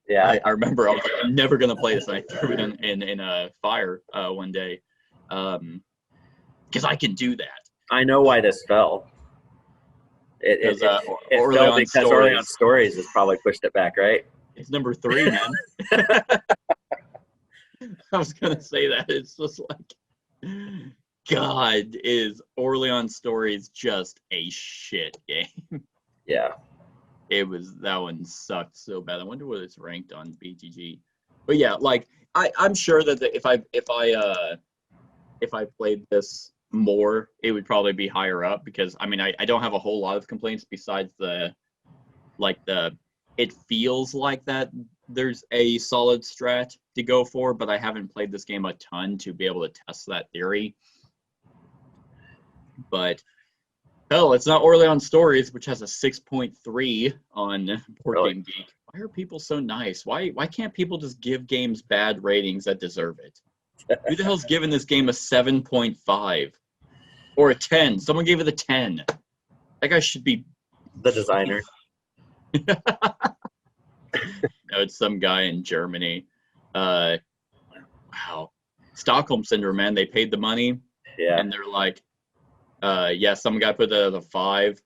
Yeah. I remember I was like, I'm never gonna play this, and I threw it in a fire one day, because I can do that. I know why this fell. It fell because Orlean Stories has probably pushed it back, right? It's number 3, man. I was gonna say that. It's just like, God, is Orlean Stories just a shit game? Yeah. That one sucked so bad. I wonder what it's ranked on BGG. But yeah, like I'm sure that if I played this more, it would probably be higher up because I mean I don't have a whole lot of complaints besides it feels like that there's a solid strat to go for, but I haven't played this game a ton to be able to test that theory. But hell, it's not Orlean Stories, which has a 6.3 on Board Game Geek. Why are people so nice? Why can't people just give games bad ratings that deserve it? Who the hell's giving this game a 7.5 or a 10? Someone gave it a 10. That guy should be the designer. No, it's some guy in Germany. Wow, Stockholm Syndrome, man. They paid the money, and they're like, yeah, some guy put it at a 5.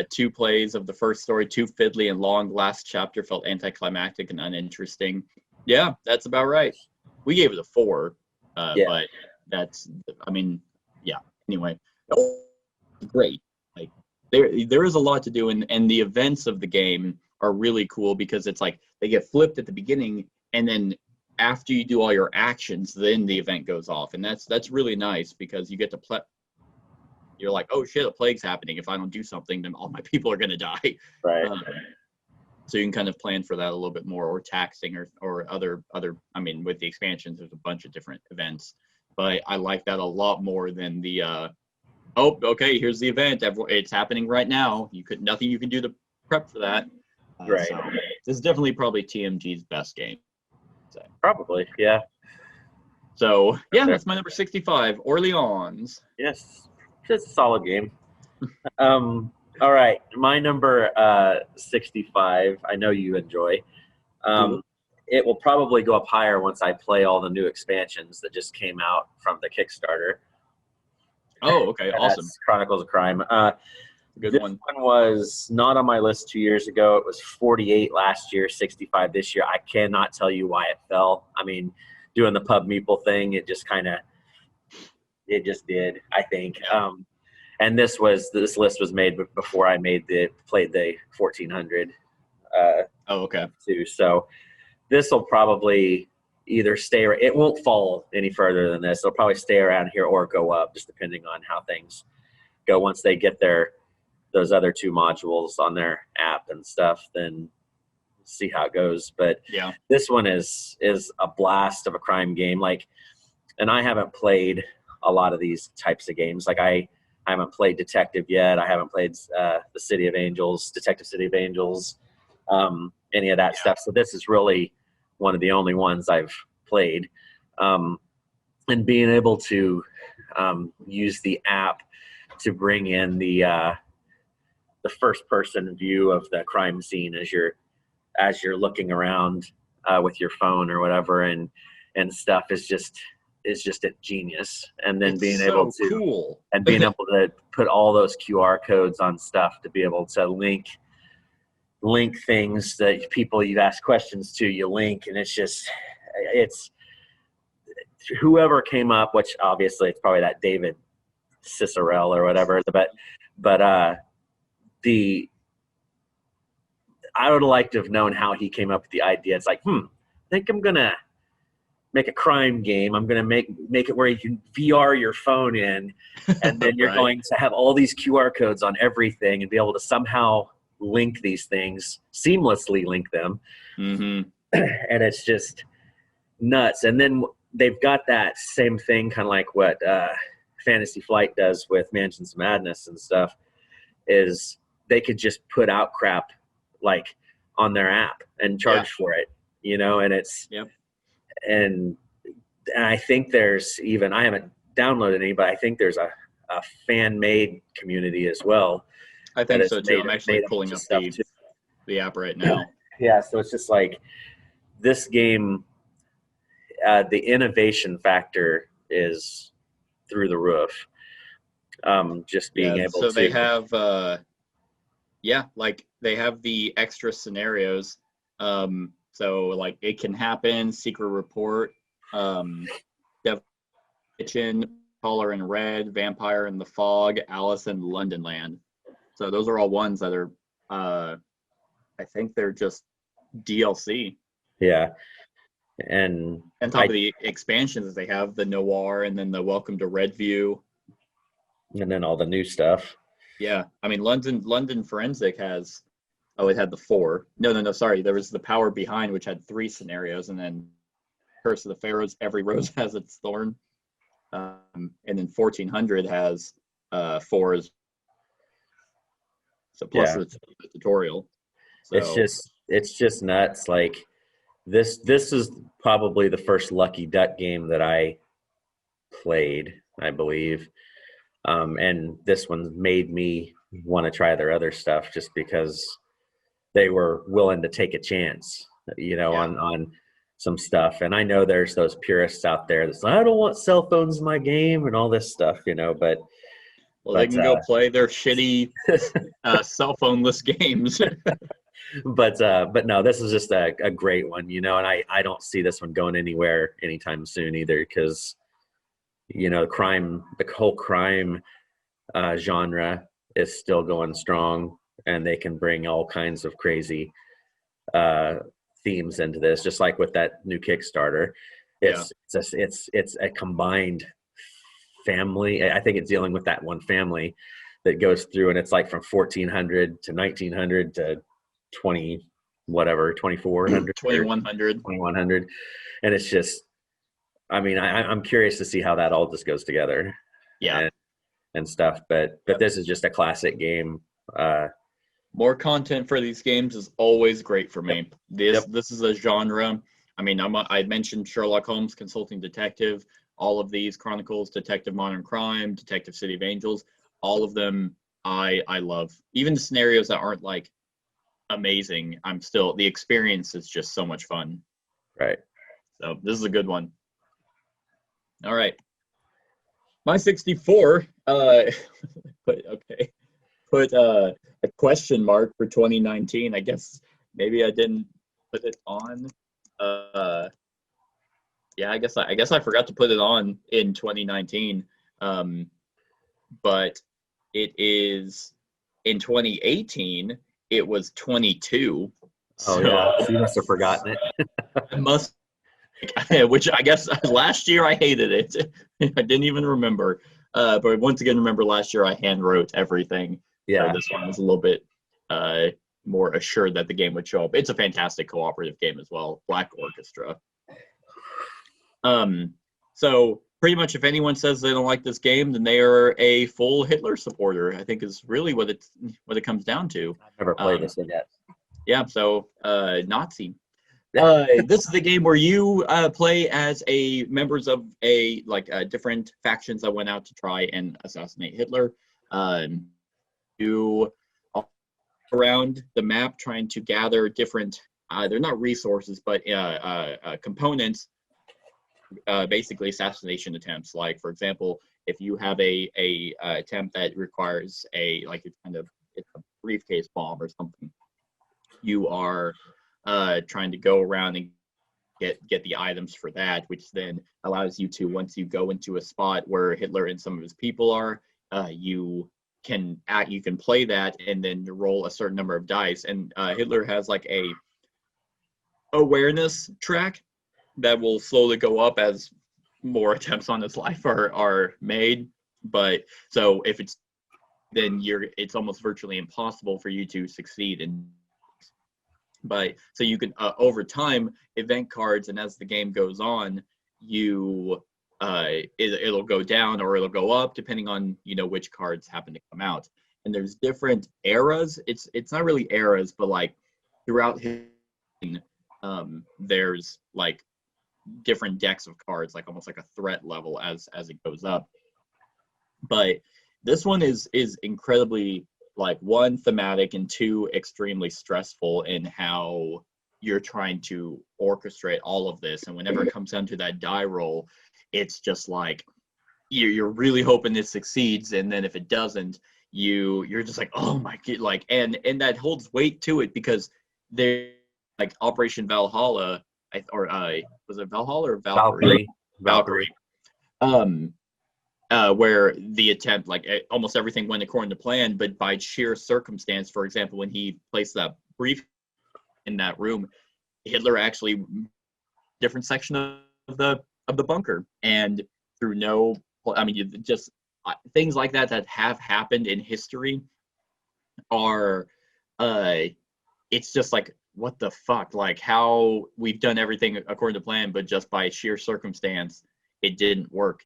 2 plays of the first story, too fiddly and long. Last chapter felt anticlimactic and uninteresting. Yeah, that's about right. We gave it a 4, but that's, I mean, yeah. Anyway, great. Like there is a lot to do, and the events of the game are really cool because it's like they get flipped at the beginning, and then after you do all your actions, then the event goes off, and that's really nice because you get to play. You're like, oh shit, a plague's happening. If I don't do something, then all my people are gonna die. Right. So you can kind of plan for that a little bit more, or taxing, or other. I mean, with the expansions, there's a bunch of different events, but I like that a lot more than the. Oh, okay, here's the event. It's happening right now. Nothing you can do to prep for that. Right. So this is definitely probably TMG's best game. So. Probably, yeah. So yeah, that's my number 65, Orleans. Yes, it's a solid game. All right, my number 65. I know you enjoy. It will probably go up higher once I play all the new expansions that just came out from the Kickstarter. Oh, okay, awesome. That's Chronicles of Crime. Good this one. one was not on my list 2 years ago. It was 48 last year, 65 this year. I cannot tell you why it fell. I mean, doing the pub meeple thing, it just did, I think. Yeah. And this list was made before I played the 1400. Oh, okay. Too. So this will probably either stay. It won't fall any further than this. It'll probably stay around here or go up, just depending on how things go. Once they get those other 2 modules on their app and stuff, then see how it goes. But yeah, this one is a blast of a crime game. Like, and I haven't played a lot of these types of games. Like I haven't played Detective yet. I haven't played the City of Angels, Detective City of Angels, any of that stuff. So this is really one of the only ones I've played. And being able to use the app to bring in the first person view of the crime scene as you're looking around with your phone or whatever and stuff is just a genius. And then being able to put all those QR codes on stuff to be able to link things that people you've asked questions to, you link, and it's whoever came up, which obviously it's probably that David Cicerel or whatever, but I would like to have known how he came up with the idea. It's like, I think I'm gonna make a crime game. I'm going to make it where you can VR your phone in, and then you're Right. going to have all these QR codes on everything and be able to somehow link these things, seamlessly link them. Mm-hmm. And it's just nuts. And then they've got that same thing, kind of like what Fantasy Flight does with Mansions of Madness and stuff, is they could just put out crap like on their app and charge for it, you know, and it's, and I think there's even, I haven't downloaded any, but I think there's a fan-made community as well. I think so too. I'm actually pulling up the app right now. Yeah, so it's just like this game, the innovation factor is through the roof. Just being able to. So they have, like they have the extra scenarios. So like it can happen, secret report, Dev Kitchen, Caller in Red, Vampire in the Fog, Alice in Londonland. So those are all ones that are, I think they're just DLC. Yeah. And on top of the expansions they have, the Noir and then the Welcome to Redview. And then all the new stuff. Yeah. I mean, London Forensic has, it had the 4. No, sorry. There was the Power Behind, which had 3 scenarios, and then Curse of the Pharaohs, Every Rose Has Its Thorn. And then 1400 has 4. So plus the tutorial. So it's just nuts. Like this is probably the first Lucky Duck game that I played, I believe. And this one made me want to try their other stuff just because they were willing to take a chance, you know, on some stuff. And I know there's those purists out there that's like, I don't want cell phones in my game and all this stuff, you know, but they can go play their shitty cell phone-less games. But no, this is just a great one, you know, and I don't see this one going anywhere anytime soon either, because, you know, the whole crime genre is still going strong, and they can bring all kinds of crazy themes into this, just like with that new Kickstarter. It's a combined family. I think it's dealing with that one family that goes through, and it's like from 1400 to 1900 to 2100, and it's just, I mean, I'm curious to see how that all just goes together, and stuff. But this is just a classic game. More content for these games is always great for me. This is a genre. I mean, I mentioned Sherlock Holmes, Consulting Detective, all of these Chronicles, Detective Modern Crime, Detective City of Angels, all of them I love. Even the scenarios that aren't like amazing, the experience is just so much fun. Right. So this is a good one. All right. My 64, put a question mark for 2019. I guess maybe I didn't put it on. I guess I forgot to put it on in 2019. But it is in 2018. It was 22. Oh, so you must have forgotten it. I must, which I guess last year I hated it. I didn't even remember. But once again, remember last year I hand wrote everything. Yeah. So this one was a little bit more assured that the game would show up. It's a fantastic cooperative game as well. Black Orchestra. So pretty much if anyone says they don't like this game, then they are a full Hitler supporter, I think is really what it comes down to. I've never played this one yet. Yeah, so Nazi. This is the game where you play as members of different factions that went out to try and assassinate Hitler. You are around the map trying to gather different, they're not resources, but components, basically assassination attempts. Like, for example, if you have a attempt that requires it's a briefcase bomb or something, you are trying to go around and get the items for that, which then allows you to, once you go into a spot where Hitler and some of his people are, you can play that and then roll a certain number of dice. And Hitler has like a awareness track that will slowly go up as more attempts on his life are made. But so if it's then it's almost virtually impossible for you to succeed in. But so you can over time event cards, and as the game goes on, you it'll go down or it'll go up depending on which cards happen to come out. And there's different eras. It's not really eras, but like throughout his there's like different decks of cards, like almost like a threat level as it goes up. But this one is incredibly, like, one, thematic, and two, extremely stressful in how you're trying to orchestrate all of this. And whenever it comes down to that die roll, it's just like you're really hoping it succeeds, and then if it doesn't, you're just like, oh my god, like, and that holds weight to it because they like Operation Valhalla, was it Valhalla or Valkyrie? Valkyrie. Where the attempt, like almost everything went according to plan, but by sheer circumstance, for example, when he placed that brief in that room, Hitler actually different section of the bunker, and through just things like that have happened in history are, it's just like, what the fuck, like how we've done everything according to plan, but just by sheer circumstance, it didn't work.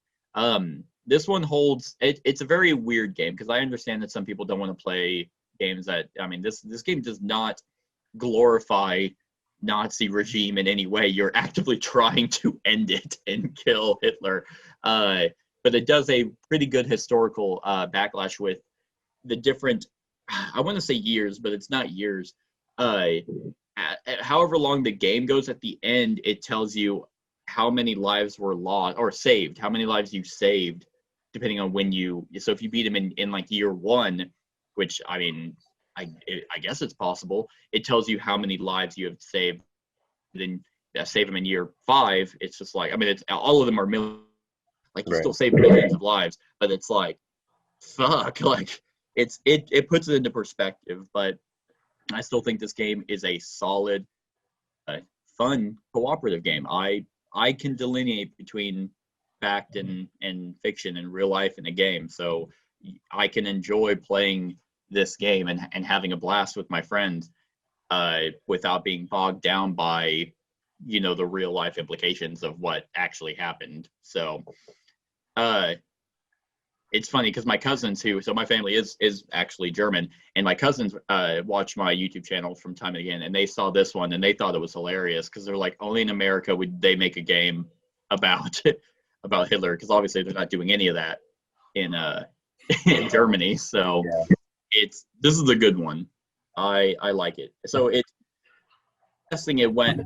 This one holds, it's a very weird game because I understand that some people don't want to play games that, this game does not glorify Nazi regime in any way. You're actively trying to end it and kill Hitler. But it does a pretty good historical backlash with the different, I want to say years, but it's not years. However long the game goes, at the end, it tells you how many lives were lost or saved, how many lives you saved, depending on when so if you beat him in like year one, which I guess it's possible, it tells you how many lives you have saved. Then save him in year 5, it's just like, it's all of them are millions, like you still save millions of lives, but it's like, fuck, like it puts it into perspective. But I still think this game is a solid, fun cooperative game. I can delineate between fact and fiction and real life in a game, so I can enjoy playing this game and having a blast with my friends without being bogged down by the real life implications of what actually happened. So it's funny because my cousins so my family is actually German, and my cousins watch my YouTube channel from time and again, and they saw this one and they thought it was hilarious because they're like, only in America would they make a game about Hitler, because obviously they're not doing any of that in in Germany. So this is a good one. I like it. So testing it went.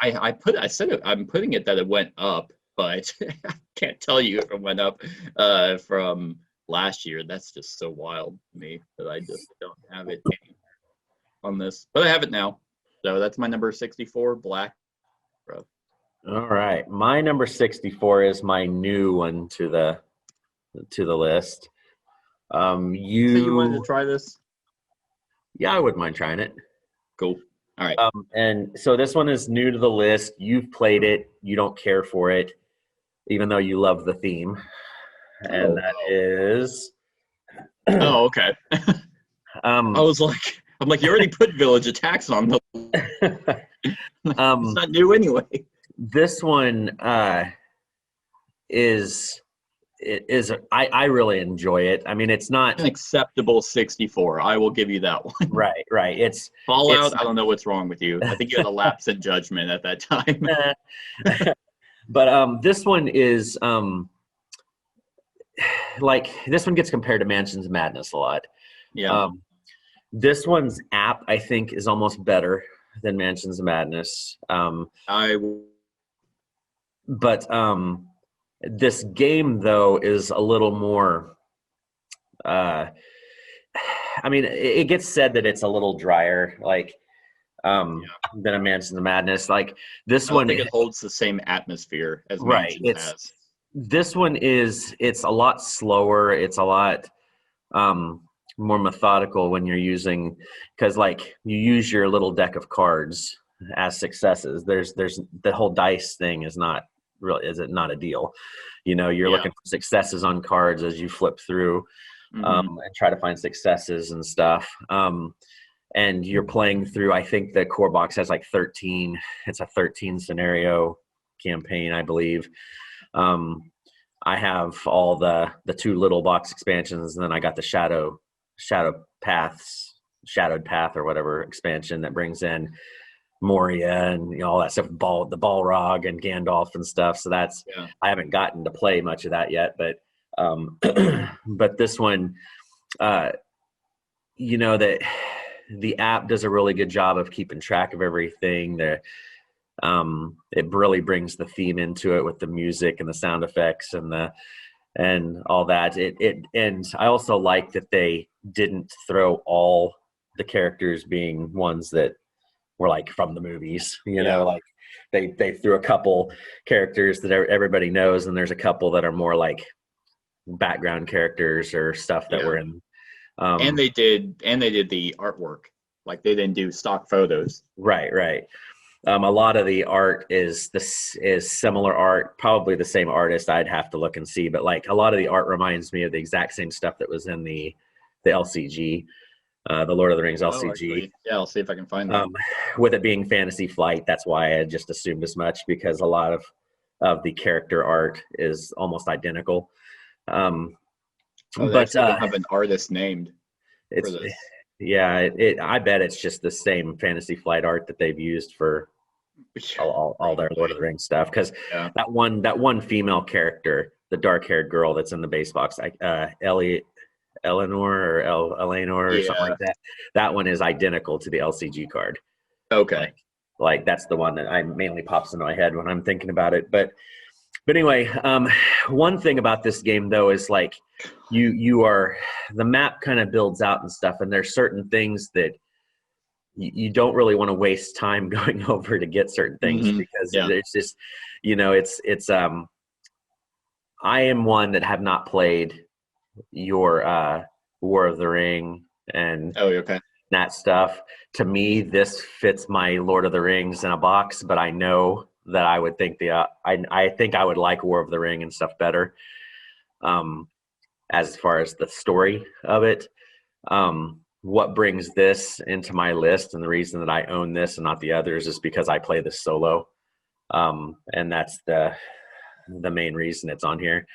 I said it, I'm putting it that it went up, but I can't tell you if it went up from last year. That's just so wild to me that I just don't have it on this, but I have it now. So that's my number 64, Black. All right, my number 64 is my new one to the list. So you wanted to try this? Yeah, I wouldn't mind trying it. Cool. All right. And so this one is new to the list. You've played it. You don't care for it, even though you love the theme. And that is. Oh, okay. I'm like, you already put Village Attacks on the. It's not new anyway. This one is I really enjoy it. It's not an acceptable 64. I will give you that one. Right. It's Fallout. I don't know what's wrong with you. I think you had a lapse in judgment at that time. But this one is this one gets compared to Mansions of Madness a lot. Yeah. This one's app, I think, is almost better than Mansions of Madness. But this game, though, is a little more. It gets said that it's a little drier, than a Mansions of Madness. Like this one, I think it holds the same atmosphere as Mansions has. This one it's a lot slower. It's a lot more methodical when you're using, because you use your little deck of cards as successes. There's the whole dice thing is not really, is it not a deal? You know, you're Yeah. looking for successes on cards as you flip through, Mhm. and try to find successes and stuff. And you're playing through, I think the core box has like 13, it's a 13 scenario campaign, I believe. I have all the two little box expansions, and then I got the shadowed path or whatever expansion that brings in Moria and, you know, all that stuff, the Balrog and Gandalf and stuff. So that's, Yeah. I haven't gotten to play much of that yet, but but this one, you know, that the app does a really good job of keeping track of everything. It really brings the theme into it with the music and the sound effects and all that. And I also like that they didn't throw all the characters being ones that were like from the movies, you know, like they threw a couple characters that everybody knows, and there's a couple that are more like background characters or stuff that were in. And they did the artwork. Like they didn't do stock photos. Right. A lot of the art is similar art, probably the same artist. I'd have to look and see, but like a lot of the art reminds me of the exact same stuff that was in the LCG, the Lord of the Rings LCG. Yeah, I'll see if I can find that. With it being Fantasy Flight, that's why I just assumed as much, because a lot of the character art is almost identical. They But actually have an artist named for this. Yeah, I bet it's just the same Fantasy Flight art that they've used for all their Lord of the Rings stuff. Because that one female character, the dark-haired girl that's in the base box, Eleanor or Eleanor or something like that. That one is identical to the LCG card. Okay. Like that's the one that mainly pops into my head when I'm thinking about it. But anyway, one thing about this game though is like the map kind of builds out and stuff, and there's certain things that you don't really want to waste time going over to get certain things, because it's just, you know, it's I am one that have not played your War of the Ring and that stuff. To me, this fits my Lord of the Rings in a box, but I know that I would think I think I would like War of the Ring and stuff better, as far as the story of it. What brings this into my list, and the reason that I own this and not the others, is because I play this solo, and that's the main reason it's on here.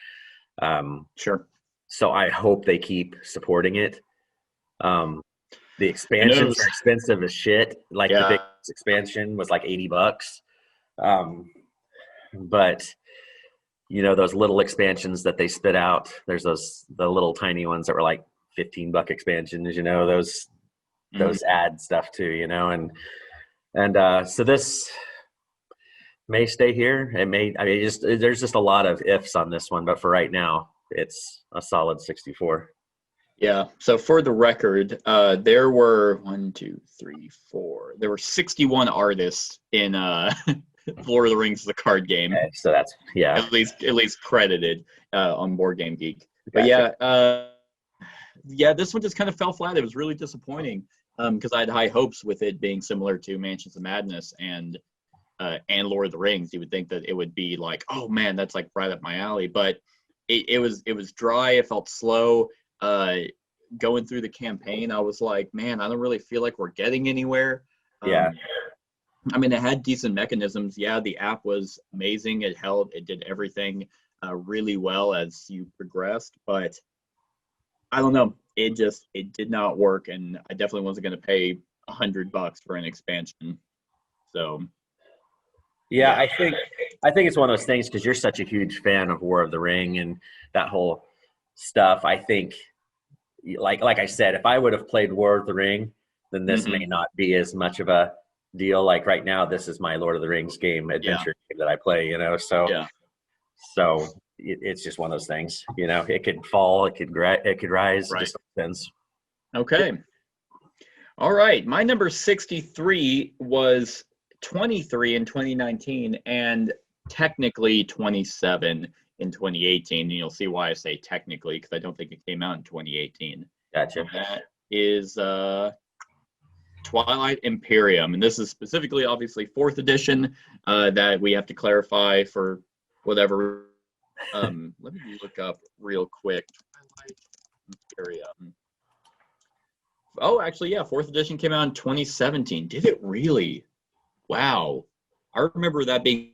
Sure. So I hope they keep supporting it. The expansions are expensive as shit. Like the big expansion was like $80. But you know, those little expansions that they spit out, there's the little tiny ones that were like $15 expansions, you know, those add stuff too, you know, and so this may stay here. It may, I mean, there's just a lot of ifs on this one, but for right now, it's a solid 64. Yeah. So for the record, there were there were 61 artists in Lord of the Rings, the card game. Okay, so that's at least credited on Board Game Geek. But this one just kind of fell flat. It was really disappointing because I had high hopes with it being similar to Mansions of Madness and Lord of the Rings. You would think that it would be like, oh man, that's like right up my alley. But it was dry. It felt slow. Going through the campaign, I was like, man, I don't really feel like we're getting anywhere. I mean, it had decent mechanisms. Yeah, the app was amazing. It did everything really well as you progressed. But I don't know. It did not work, and I definitely wasn't going to pay $100 for an expansion. So. Yeah, I think it's one of those things, because you're such a huge fan of War of the Ring and that whole stuff. I think, like I said, if I would have played War of the Ring, then this may not be as much of a deal. Like right now, this is my Lord of the Rings adventure game that I play, you know. So it's just one of those things, you know. It could fall, it could rise. Right. It just depends. Okay. All right. My number 63 was 23 in 2019 and technically 27 in 2018. And you'll see why I say technically, because I don't think it came out in 2018. Gotcha. And that is Twilight Imperium, and this is specifically, obviously, 4th edition. That we have to clarify for whatever. Let me look up real quick. Twilight Imperium. Oh, actually, yeah, 4th edition came out in 2017. Did it really? Wow. I remember that being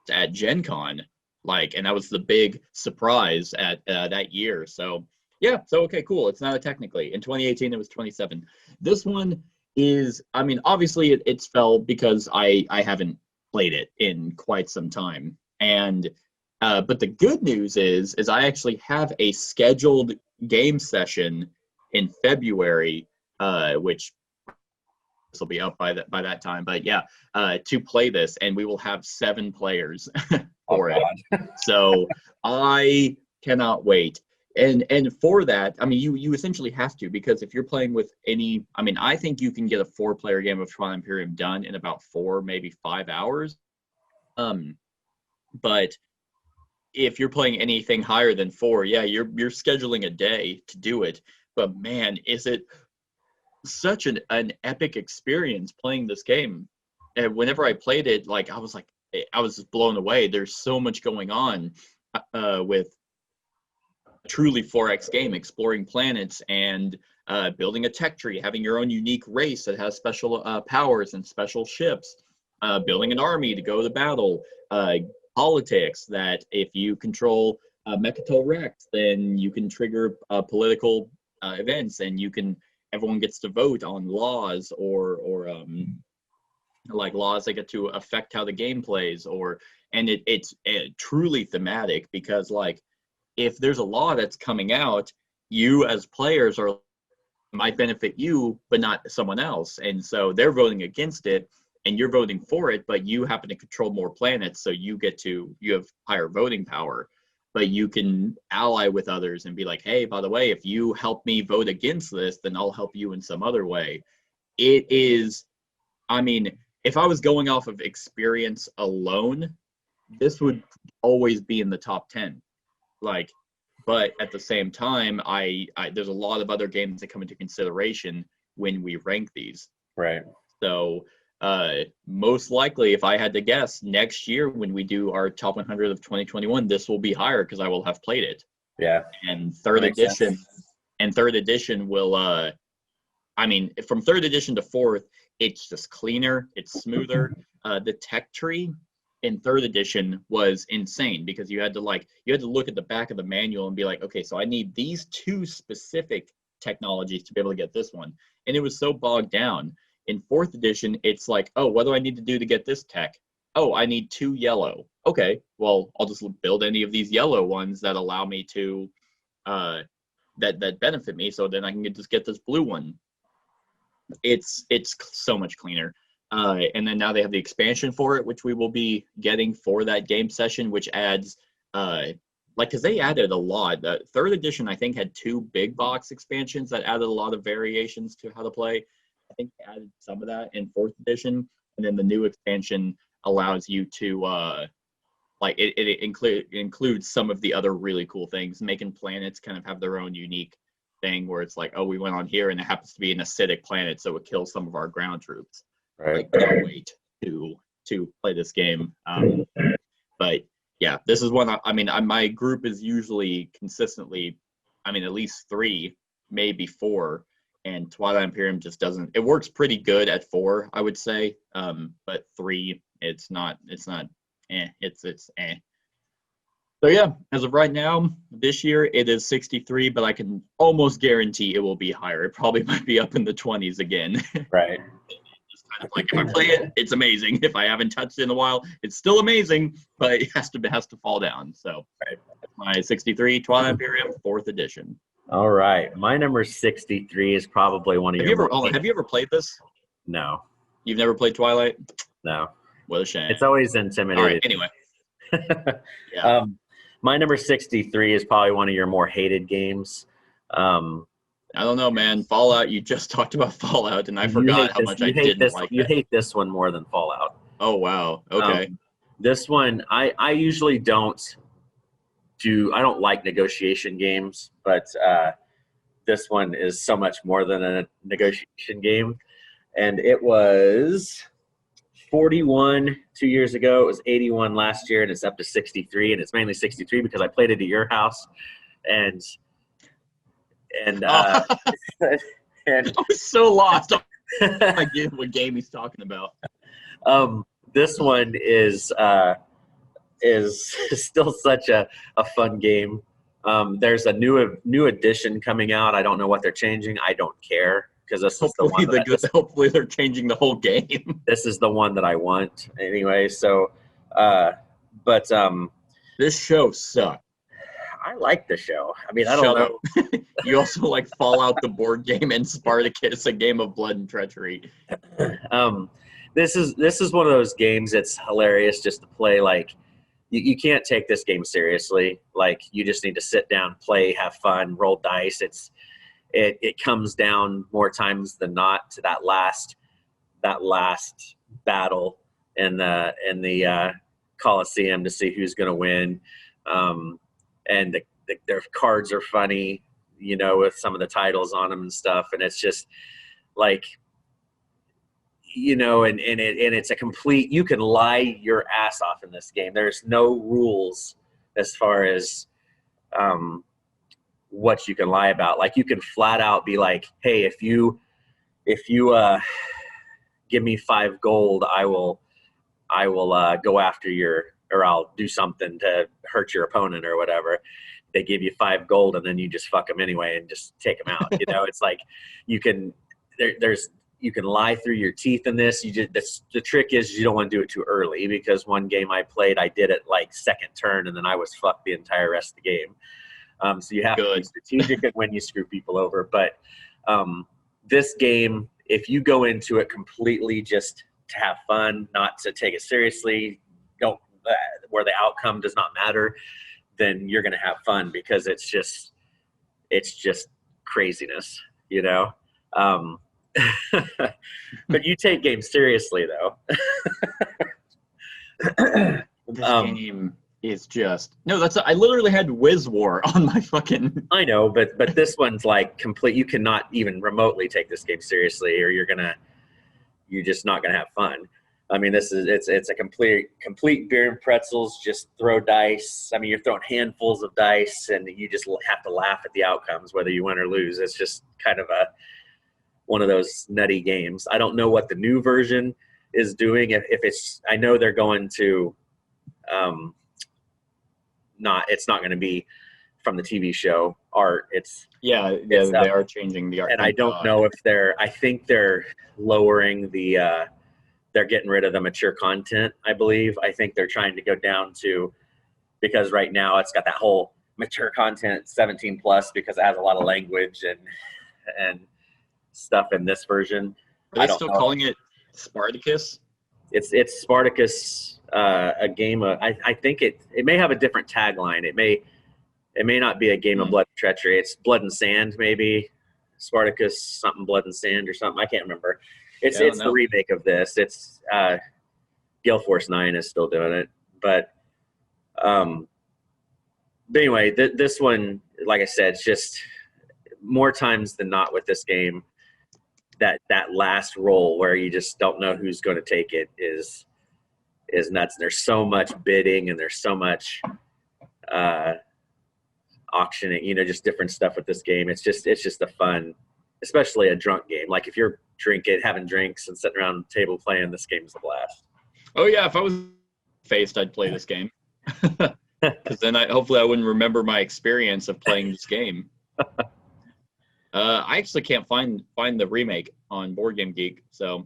at Gen Con, and that was the big surprise at that year. So, yeah, so okay, cool. It's not technically. In 2018, it was 27. This one is, I mean, obviously it's fell because I haven't played it in quite some time. And but the good news is I actually have a scheduled game session in February, which this will be up by that time. But yeah, to play this, and we will have 7 players for it. So I cannot wait. And for that, I mean, you essentially have to, because if you're playing with any, I mean, I think you can get a 4-player game of Twilight Imperium done in about 4, maybe 5 hours. But if you're playing anything higher than 4, yeah, you're scheduling a day to do it. But man, is it such an epic experience playing this game. And whenever I played it, I was just blown away. There's so much going on with a truly 4X game, exploring planets and building a tech tree, having your own unique race that has special powers and special ships, building an army to go to battle, politics that if you control Mechatol Rex, then you can trigger political events, and everyone gets to vote on laws or laws that get to affect how the game plays, and it's truly thematic, because if there's a law that's coming out, you as players might benefit you but not someone else, and so they're voting against it and you're voting for it, but you happen to control more planets, so you have higher voting power. But you can ally with others and be like, hey, by the way, if you help me vote against this, then I'll help you in some other way. It is, I mean, if I was going off of experience alone, this would always be in the top 10. But at the same time, there's a lot of other games that come into consideration when we rank these. Right. So most likely, if I had to guess, next year when we do our top 100 of 2021, this will be higher because I will have played it. Yeah. And third edition will, I mean, from 3rd edition to 4th, it's just cleaner, it's smoother. The tech tree in 3rd edition was insane, because you had to look at the back of the manual and be like, okay, so I need these 2 specific technologies to be able to get this one, and it was so bogged down. In 4th edition, it's like, oh, what do I need to do to get this tech? Oh, I need 2 yellow. Okay, well, I'll just build any of these yellow ones that allow me to, that benefit me, so then I can just get this blue one. It's so much cleaner. And then now they have the expansion for it, which we will be getting for that game session, which adds, because they added a lot. The 3rd edition, I think, had 2 big box expansions that added a lot of variations to how to play. I think they added some of that in 4th edition, and then the new expansion allows you to it includes some of the other really cool things, making planets kind of have their own unique thing, where it's like, oh, we went on here and it happens to be an acidic planet, so it kills some of our ground troops. Right. I can't wait to play this game. But yeah, this is one. I mean, my group is usually consistently, I mean, at least 3, maybe 4. And Twilight Imperium just doesn't. It works pretty good at 4, I would say. But 3, it's not. It's eh. So yeah, as of right now, this year it is 63, but I can almost guarantee it will be higher. It probably might be up in the 20s again. Right. Just kind of if I play it, it's amazing. If I haven't touched it in a while, it's still amazing, but it has to fall down. So right. My 63 Twilight Imperium 4th edition. All right, my number 63 is probably one of Have you ever played this? No. You've never played Twilight? No. What a shame. It's always intimidating. All right, anyway. Yeah. My number 63 is probably one of your more hated games. I don't know, man. Fallout, you just talked about Fallout, and I forgot how much I didn't like it. You hate this one more than Fallout. Oh, wow. Okay. This one, I usually don't like negotiation games, but this one is so much more than a negotiation game. and it was 41 2 years ago. It was 81 last year, and it's up to 63, and it's mainly 63 because I played it at your house, and and I and was so lost. I get what game he's talking about. this one is still such a fun game. There's a new edition coming out. I don't know what they're changing. I don't care because this is the one. Hopefully they're changing the whole game. This is the one that I want anyway. So, but this show sucked. I like the show. I mean, I don't know. You also like Fallout the board game and Spartacus, a game of blood and treachery. This is one of those games that's hilarious just to play. Like, you can't take this game seriously. Like, you just need to sit down, play, have fun, roll dice. It comes down more times than not to that last battle in the Coliseum to see who's going to win. And their cards are funny, with some of the titles on them and stuff. And it's just like, and it's a complete, you can lie your ass off in this game. There's no rules as far as what you can lie about. Like, you can flat out be like, hey, if you give me 5 gold, I will go after or I'll do something to hurt your opponent or whatever. They give you 5 gold and then you just fuck them anyway and just take them out. It's like you can lie through your teeth in this. The trick is you don't want to do it too early, because one game I played, I did it like second turn and then I was fucked the entire rest of the game. So you have to be strategic when you screw people over. But this game, if you go into it completely just to have fun, not to take it seriously, where the outcome does not matter, then you're going to have fun, because it's just craziness, but you take games seriously though. This game is just I literally had Wiz War on my fucking. I know, but this one's like complete. You cannot even remotely take this game seriously, or you're just not gonna have fun. I mean, it's a complete beer and pretzels. Just throw dice. I mean, you're throwing handfuls of dice, and you just have to laugh at the outcomes, whether you win or lose. It's just kind of one of those nutty games. I don't know what the new version is doing. If it's, I know they're going to, it's not going to be from the TV show art. They are changing the art. And I don't know if I think they're lowering they're getting rid of the mature content, I believe. I think they're trying to go down to, because right now it's got that whole mature content 17 plus, because it has a lot of language and stuff in this version. Are they still calling it Spartacus? It's Spartacus, a game of, I think it may have a different tagline. It may not be a game of blood and treachery. It's blood and sand, maybe. Spartacus something, blood and sand or something. I can't remember. It's the remake of this. It's Gale Force 9 is still doing it, but anyway, this one, like I said, it's just more times than not with this game, that last roll where you just don't know who's going to take it is nuts. And there's so much bidding, and there's so much auctioning, just different stuff with this game. It's just a fun, especially a drunk game. Like, if you're having drinks and sitting around the table playing, this game's a blast. Oh yeah, if I was faced, I'd play this game. Because then hopefully I wouldn't remember my experience of playing this game. I actually can't find the remake on Board Game Geek, so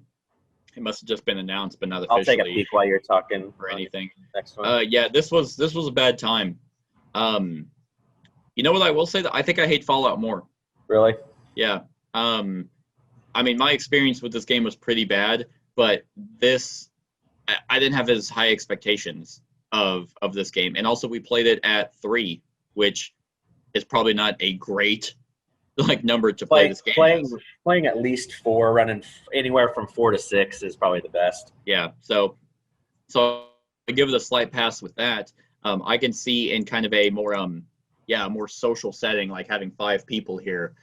it must have just been announced, but not officially. I'll take a peek while you're talking or anything. Next one. This was a bad time. You know what I will say? That I think I hate Fallout more. Really? Yeah. I mean, my experience with this game was pretty bad, but I didn't have as high expectations of this game. And also, we played it at 3, which is probably not a great number to play this game. Playing at least 4, running anywhere from 4 to 6 is probably the best. Yeah. So I give it a slight pass with that. I can see in kind of a more social setting, like having 5 people here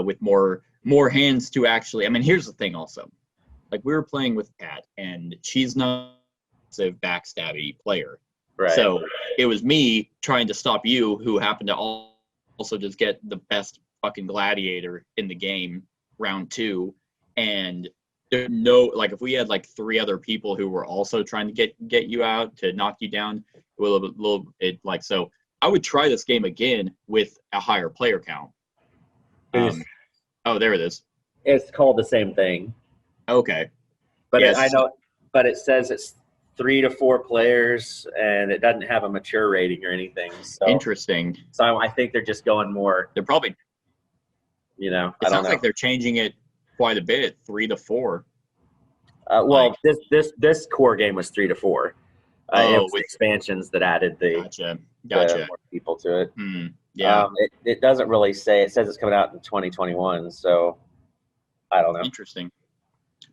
with more hands to actually. I mean, here's the thing also. like we were playing with Kat, and she's not a backstabby player. Right. So it was me trying to stop you, who happened to also just get the best fucking gladiator in the game, round 2, and there's no, like, if we had like 3 other people who were also trying to get you out to knock you down, so I would try this game again with a higher player count. Oh, there it is. It's called the same thing. Okay. But yes. I know, but it says it's 3 to 4 players, and it doesn't have a mature rating or anything. So interesting. So I think they're just going more. They're probably, you know, it sounds like they're changing it quite a bit, 3 to 4. Well, this core game was 3 to 4. It was with expansions that added gotcha. the more people to it. Yeah. It doesn't really say. It says it's coming out in 2021. So I don't know. Interesting.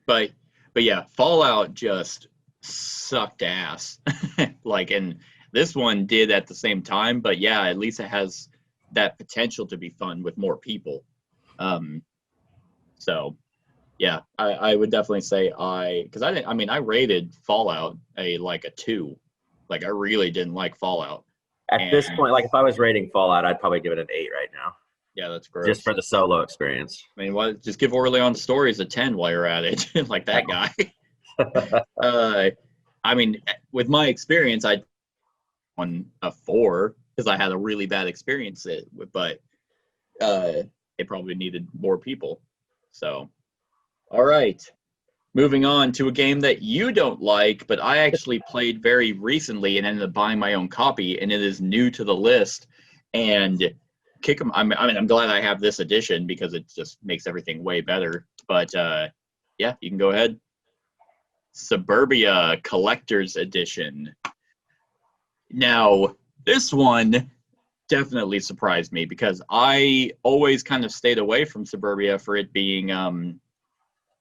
But yeah, Fallout just sucked ass. Like, and this one did at the same time, but yeah, at least it has that potential to be fun with more people. So yeah, I would definitely say because I rated Fallout a 2. Like, I really didn't like Fallout. At this point, like, if I was rating Fallout, I'd probably give it an 8 right now. Yeah, that's gross. Just for the solo experience. I mean, just give Orleans Stories a 10 while you're at it, like that guy. I mean, with my experience, I'd on a 4 because I had a really bad experience but it probably needed more people. So, all right. Moving on to a game that you don't like, but I actually played very recently and ended up buying my own copy, and it is new to the list. And I'm glad I have this edition because it just makes everything way better. But yeah, you can go ahead. Suburbia Collector's Edition. Now, this one definitely surprised me because I always kind of stayed away from Suburbia for it being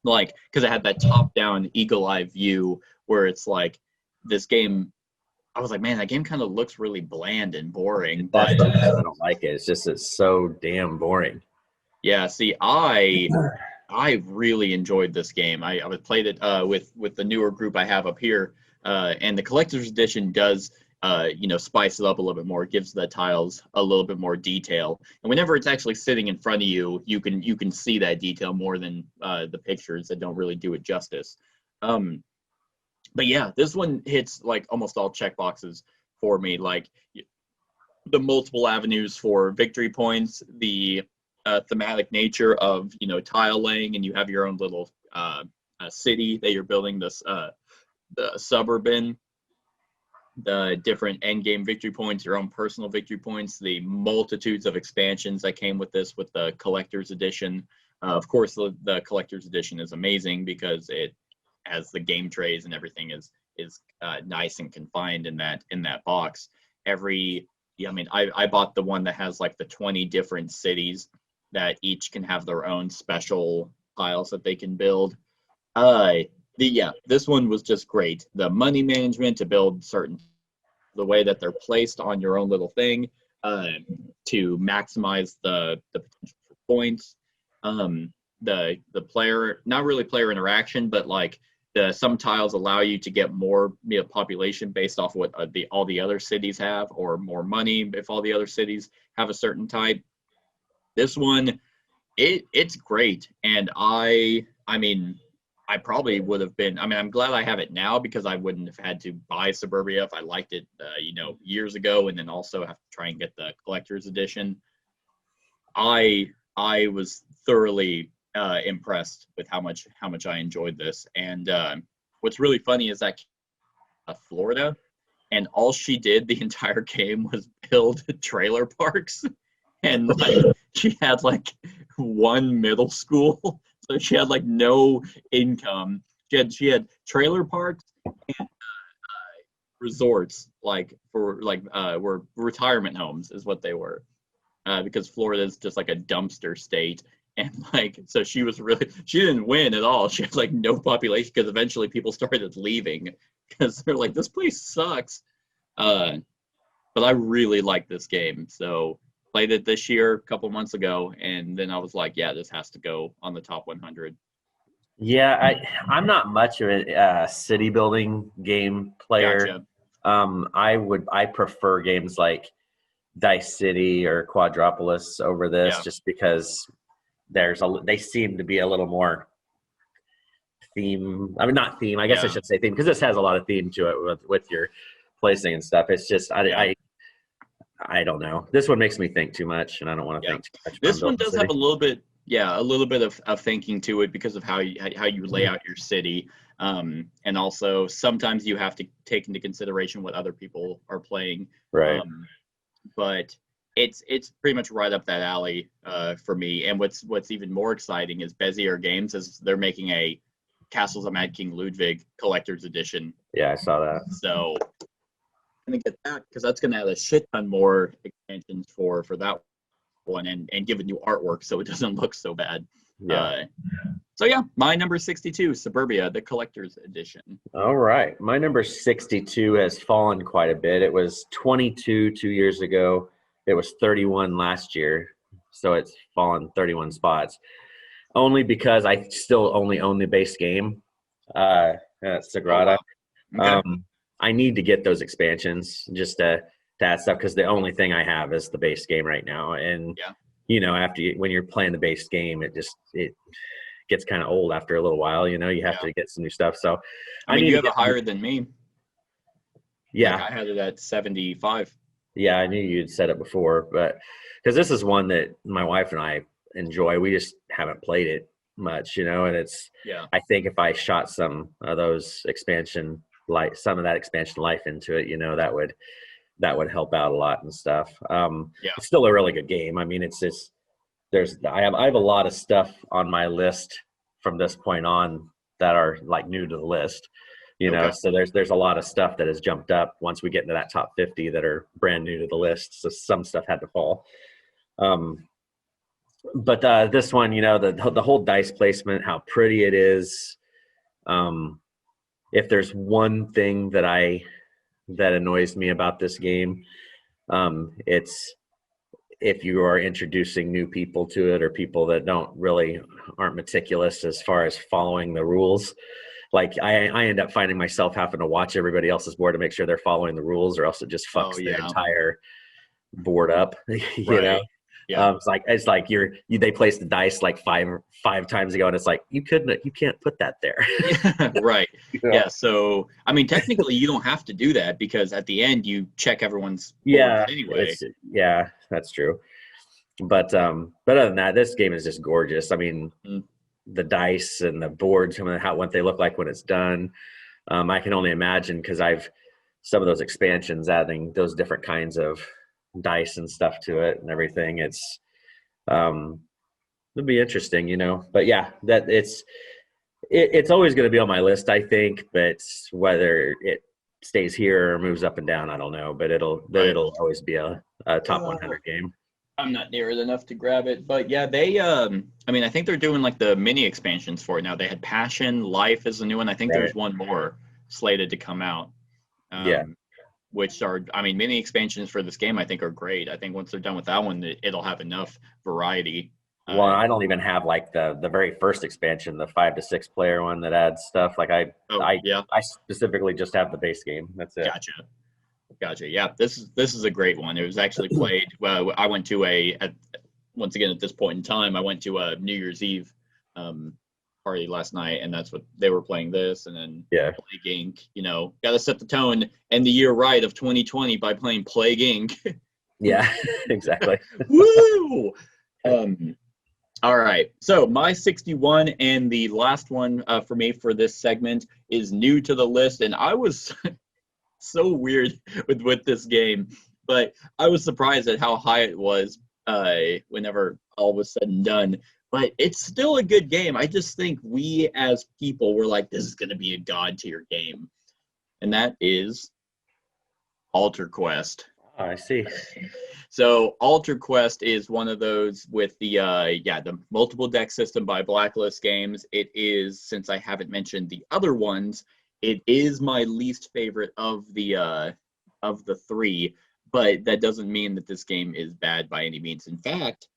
because it had that top-down eagle-eye view where it's like this game. I was like, man, that game kind of looks really bland and boring. But I don't like it. It's so damn boring. Yeah, see, I really enjoyed this game. I played it with the newer group I have up here, and the collector's edition does spice it up a little bit more. It gives the tiles a little bit more detail, and whenever it's actually sitting in front of you, you can see that detail more than the pictures that don't really do it justice. But yeah, this one hits like almost all check boxes for me. Like the multiple avenues for victory points, the thematic nature of tile laying, and you have your own little city that you're building this the suburb in. The different end game victory points, your own personal victory points, the multitudes of expansions that came with this with the collector's edition. Of course, the collector's edition is amazing because it has the game trays and everything is nice and confined in that box. I bought the one that has like the 20 different cities that each can have their own special tiles that they can build. This one was just great. The money management to build the way that they're placed on your own little thing to maximize the potential for points. The player, not really player interaction, but like some tiles allow you to get more population based off what all the other cities have, or more money if all the other cities have a certain type. This one, it's great, and I probably would have been. I'm glad I have it now because I wouldn't have had to buy Suburbia if I liked it, years ago, and then also have to try and get the collector's edition. I was thoroughly impressed with how much I enjoyed this, and what's really funny is that Florida, and all she did the entire game was build trailer parks, and she had like one middle school. So she had like no income. She had trailer parks and resorts, like were retirement homes is what they were, because Florida is just like a dumpster state, and so she didn't win at all. She had like no population because eventually people started leaving because they're like, this place sucks. But I really like this game, so played it this year, a couple months ago, and then I was like, yeah, this has to go on the top 100. Yeah, I'm not much of a city building game player. Gotcha. I prefer games like Dice City or Quadropolis over this, Yeah. just because they seem to be a little more theme. I mean, not theme. I guess I Yeah. should say theme, because this has a lot of theme to it with your placing and stuff. It's just Yeah. I don't know. This one makes me think too much, and I don't want to Yeah. think too much when I'm This one building a does have city. a little bit, yeah, a little bit of thinking to it because of how you lay out your city. And also sometimes you have to take into consideration what other people are playing. Right. Um, but it's pretty much right up that alley for me. And what's even more exciting is Bezier Games is they're making a Castles of Mad King Ludwig collector's edition. Yeah, I saw that. So I'm gonna get that because that's gonna add a shit ton more expansions for that one and give it new artwork so it doesn't look so bad. Yeah. So yeah, my number 62, Suburbia, the collector's edition. All right. My number 62 has fallen quite a bit. It was 22 2 years ago. It was 31 last year. So it's fallen 31 spots. Only because I still only own the base game, Sagrada. Oh, wow. Okay. I need to get those expansions just to add stuff, because the only thing I have is the base game right now. And, Yeah. when you're playing the base game, it gets kind of old after a little while. You have to get some new stuff. So I mean, need you to have it get higher than me. Yeah. Like I had it at 75. Yeah, I knew you'd said it before, but because this is one that my wife and I enjoy. We just haven't played it much, and Yeah. I think if I shot some of those some of that expansion life into it, that would help out a lot and stuff. Yeah. It's still a really good game. I mean, it's just I have a lot of stuff on my list from this point on that are like new to the list. Okay. So there's a lot of stuff that has jumped up once we get into that top 50 that are brand new to the list. So some stuff had to fall. But this one, the whole dice placement, how pretty it is. If there's one thing that annoys me about this game, it's if you are introducing new people to it, or people that aren't meticulous as far as following the rules. Like I end up finding myself having to watch everybody else's board to make sure they're following the rules, or else it just fucks the entire board up. Right. Yeah. It's like they placed the dice like five times ago, and it's like you can't put that there. Yeah, right. Yeah. So I mean, technically, you don't have to do that because at the end you check everyone's boards anyway. Yeah, that's true. But other than that, this game is just gorgeous. I mean, the dice and the boards, what they look like when it's done. I can only imagine, because some of those expansions adding those different kinds of dice and stuff to it and everything. It'll be interesting, But yeah, that it's always going to be on my list, I think. But whether it stays here or moves up and down, I don't know. But it'll always be a top 100 game. I'm not near it enough to grab it, but yeah, they I mean, I think they're doing like the mini expansions for it now. They had Passion, Life is a new one. I think there's one more slated to come out. Which are, I mean, mini expansions for this game I think are great. I think once they're done with that one, it'll have enough variety. Well, I don't even have like the very first expansion, the 5 to 6 player one that adds stuff. Like I specifically just have the base game. That's it. Gotcha. Yeah, this is a great one. It was actually played. Well, I went to once again at this point in time, I went to a New Year's Eve party last night, and that's what they were playing this, and then Plague Inc. Got to set the tone and the year right of 2020 by playing Plague Inc. Yeah, exactly. Woo! All right, so my 61 and the last one for me for this segment is new to the list, and I was so weird with this game, but I was surprised at how high it was whenever all was said and done. But it's still a good game. I just think we as people were like, this is going to be a god tier game. And that is Alter Quest. Oh, I see. So Alter Quest is one of those with the multiple deck system by Blacklist Games. It is, since I haven't mentioned the other ones, it is my least favorite of the three, but that doesn't mean that this game is bad by any means. In fact,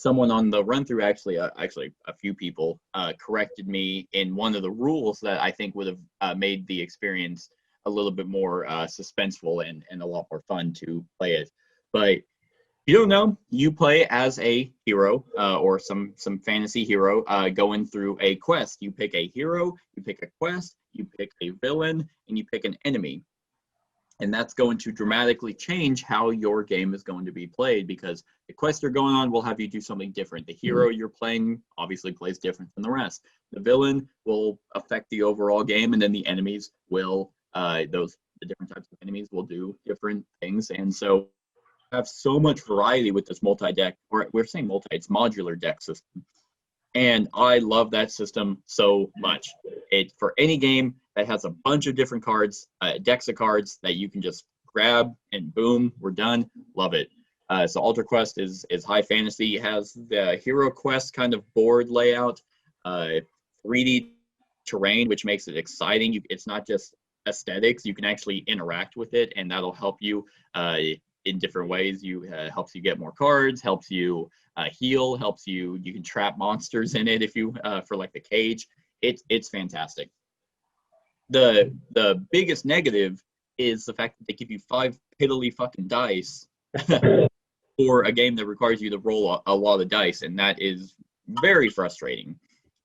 someone on the run through actually a few people corrected me in one of the rules that I think would have made the experience a little bit more suspenseful and a lot more fun to play it. But if you don't know, you play as a hero or some fantasy hero going through a quest. You pick a hero, you pick a quest, you pick a villain, and you pick an enemy. And that's going to dramatically change how your game is going to be played, because the quests you're going on will have you do something different. The hero you're playing obviously plays different from the rest. The villain will affect the overall game, and then the enemies will, the different types of enemies will do different things. And so you have so much variety with this multi-deck, or we're saying multi, it's modular deck system. And I love that system so much. It for any game that has a bunch of different cards, decks of cards that you can just grab and boom, we're done. Love it. So Altar Quest is high fantasy. It has the Hero Quest kind of board layout, 3D terrain, which makes it exciting. It's not just aesthetics. You can actually interact with it, and that'll help you in different ways. Helps you get more cards, helps you heal, helps you can trap monsters in it if you for like the cage. It's fantastic. The biggest negative is the fact that they give you 5 piddly fucking dice for a game that requires you to roll a lot of dice, and that is very frustrating.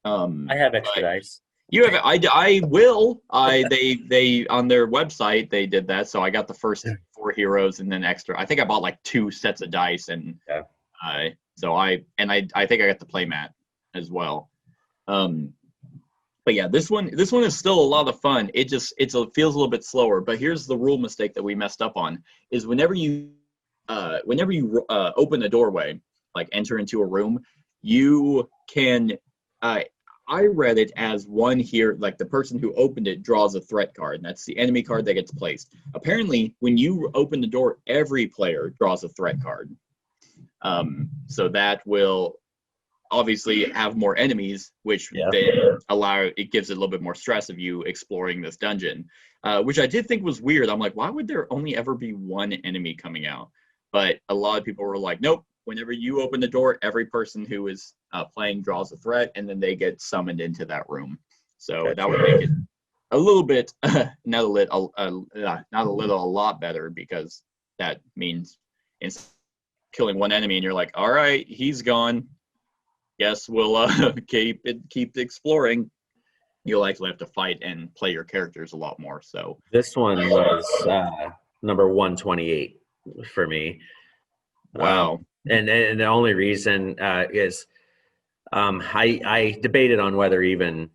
I have extra dice. You have I will. They on their website they did that, so I got the first 4 heroes and then extra. I think I bought like 2 sets of dice, and so I think I got the playmat as well. But yeah, this one is still a lot of fun. It feels a little bit slower. But here's the rule mistake that we messed up on: is whenever you open a doorway, like enter into a room, you can. I read it as one here, like the person who opened it draws a threat card, and that's the enemy card that gets placed. Apparently, when you open the door, every player draws a threat card. So that will obviously have more enemies, which then it gives it a little bit more stress of you exploring this dungeon, which I did think was weird. I'm like, why would there only ever be one enemy coming out? But a lot of people were like, nope. Whenever you open the door, every person who is playing draws a threat, and then they get summoned into that room. So that would make it a little bit, not a lot better, because that means instead of killing one enemy and you're like, all right, he's gone. Guess we'll keep exploring. You'll actually have to fight and play your characters a lot more. So this one was number 128 for me. Wow. And the only reason is I debated on whether even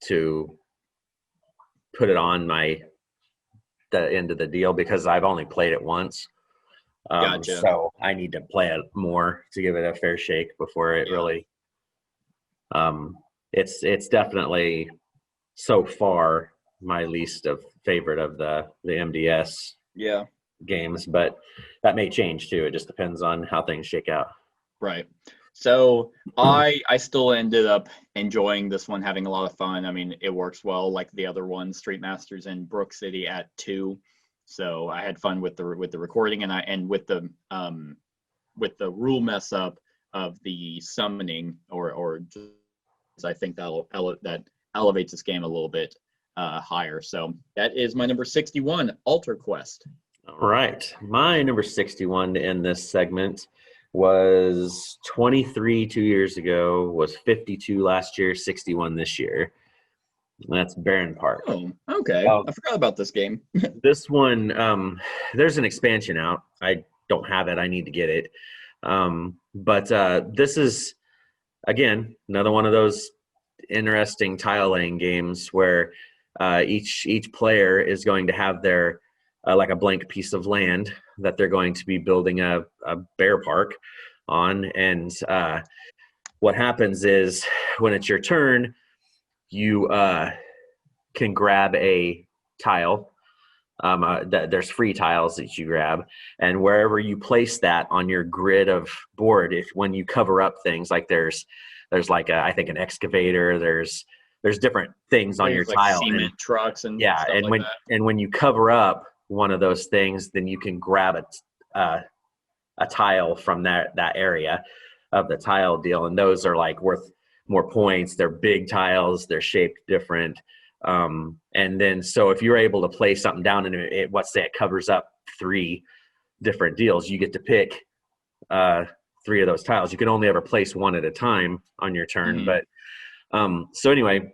to put it on the end of the deal, because I've only played it once. Gotcha. So I need to play it more to give it a fair shake before it really. It's definitely so far my least favorite of the MDS. Yeah. Games, but that may change too. It just depends on how things shake out. Right. So I still ended up enjoying this one, having a lot of fun. I mean, it works well like the other one, Street Masters and Brook City at 2. So I had fun with the recording, and with the rule mess up of the summoning, or just, I think that elevates this game a little bit higher. So that is my number 61, Altar Quest. All right. My number 61 to end this segment was 23 2 years ago, was 52 last year, 61 this year. And that's Barren Park. Oh, okay. I forgot about this game. This one, there's an expansion out. I don't have it. I need to get it. But this is, again, another one of those interesting tile laying games where each player is going to have their like a blank piece of land that they're going to be building a bear park on. And what happens is when it's your turn, you can grab a tile. There's free tiles that you grab. And wherever you place that on your grid of board, when you cover up things, like there's like I think an excavator, there's different things on your like tile. Cement trucks and yeah, stuff and like that. when you cover up one of those things, then you can grab a tile from that area. of the tile deal, and those are like worth more points. They're big tiles, they're shaped different. And then so if you're able to play something down and let's say it covers up 3 different deals, you get to pick 3 of those tiles. You can only ever place 1 at a time on your turn. But so anyway,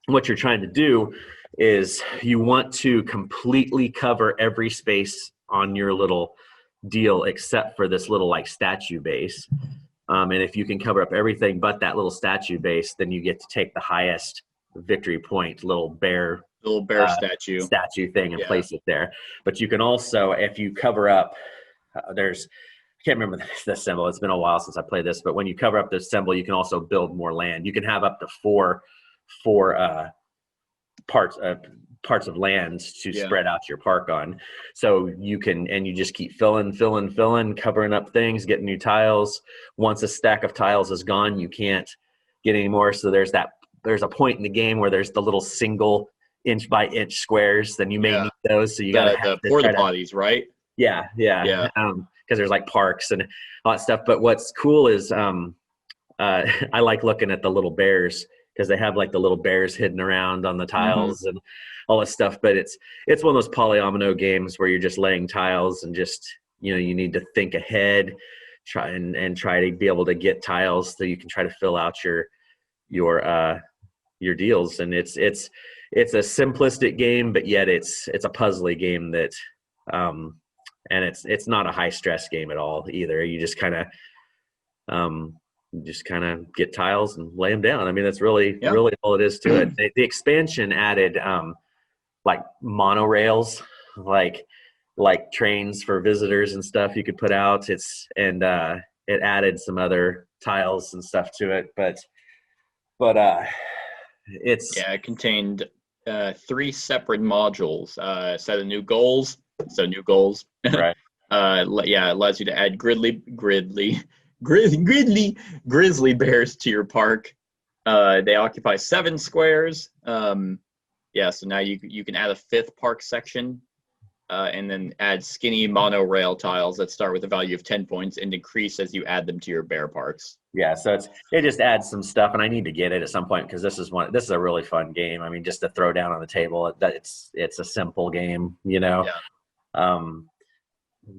what you're trying to do is you want to completely cover every space on your little deal except for this little like statue base. And if you can cover up everything but that little statue base, then you get to take the highest victory point, little bear statue thing, and place it there. But you can also, if you cover up, I can't remember the symbol. It's been a while since I played this, but when you cover up this symbol, you can also build more land. You can have up to four parts of lands to spread out your park on. So you can, and you just keep filling, covering up things, getting new tiles. Once a stack of tiles is gone, you can't get any more. So there's a point in the game where there's the little single inch by inch squares. Then you may need those. So you got to have the porta potties, right? Yeah. Because there's like parks and all that stuff. But what's cool is I like looking at the little bears, because they have like the little bears hidden around on the tiles and all this stuff. But it's one of those polyomino games where you're just laying tiles and just, you need to think ahead, try to be able to get tiles so you can try to fill out your deals. And it's a simplistic game, but yet it's a puzzly game that and it's not a high stress game at all either. You just kind of get tiles and lay them down. I mean, that's really all it is to it. The expansion added like monorails, like trains for visitors and stuff you could put out. It added some other tiles and stuff to it, but it contained 3 separate modules, set of new goals. So new goals, right? It allows you to add grizzly bears to your park. They occupy 7 squares. So now you can add a 5th park section, and then add skinny monorail tiles that start with a value of 10 points and decrease as you add them to your bear parks. Yeah, so it just adds some stuff, and I need to get it at some point because this is a really fun game. I mean, just to throw down on the table, it's a simple game, Yeah.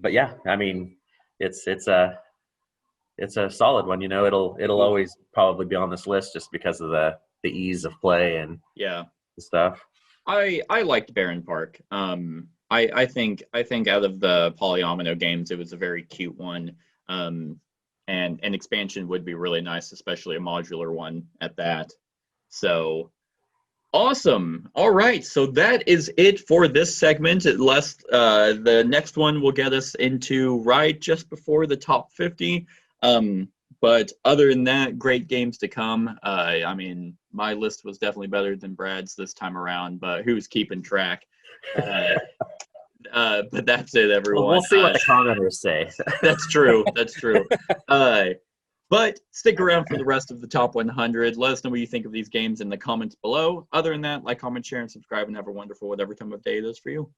But yeah, I mean, it's a solid one. It'll always probably be on this list just because of the ease of play and stuff. I liked Baron Park. I think out of the polyomino games, it was a very cute one. And an expansion would be really nice, especially a modular one at that. So awesome. All right. So that is it for this segment. Unless the next one will get us into right just before the top 50. But other than that, great games to come. I mean, my list was definitely better than Brad's this time around, but who's keeping track? But that's it, everyone. We'll see what the commenters say. That's true. But stick around for the rest of the top 100. Let us know what you think of these games in the comments below. Other than that, like, comment, share, and subscribe, and have a wonderful whatever time of day it is for you.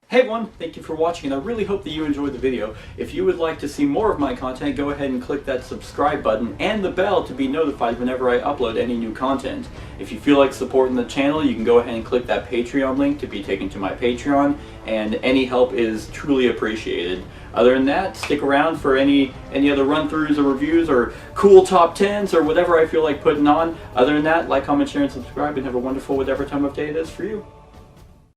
Hey everyone, thank you for watching, and I really hope that you enjoyed the video. If you would like to see more of my content, go ahead and click that subscribe button and the bell to be notified whenever I upload any new content. If you feel like supporting the channel, you can go ahead and click that Patreon link to be taken to my Patreon, and any help is truly appreciated. Other than that, stick around for any other run-throughs or reviews or cool top 10s or whatever I feel like putting on. Other than that, like, comment, share, and subscribe, and have a wonderful whatever time of day it is for you.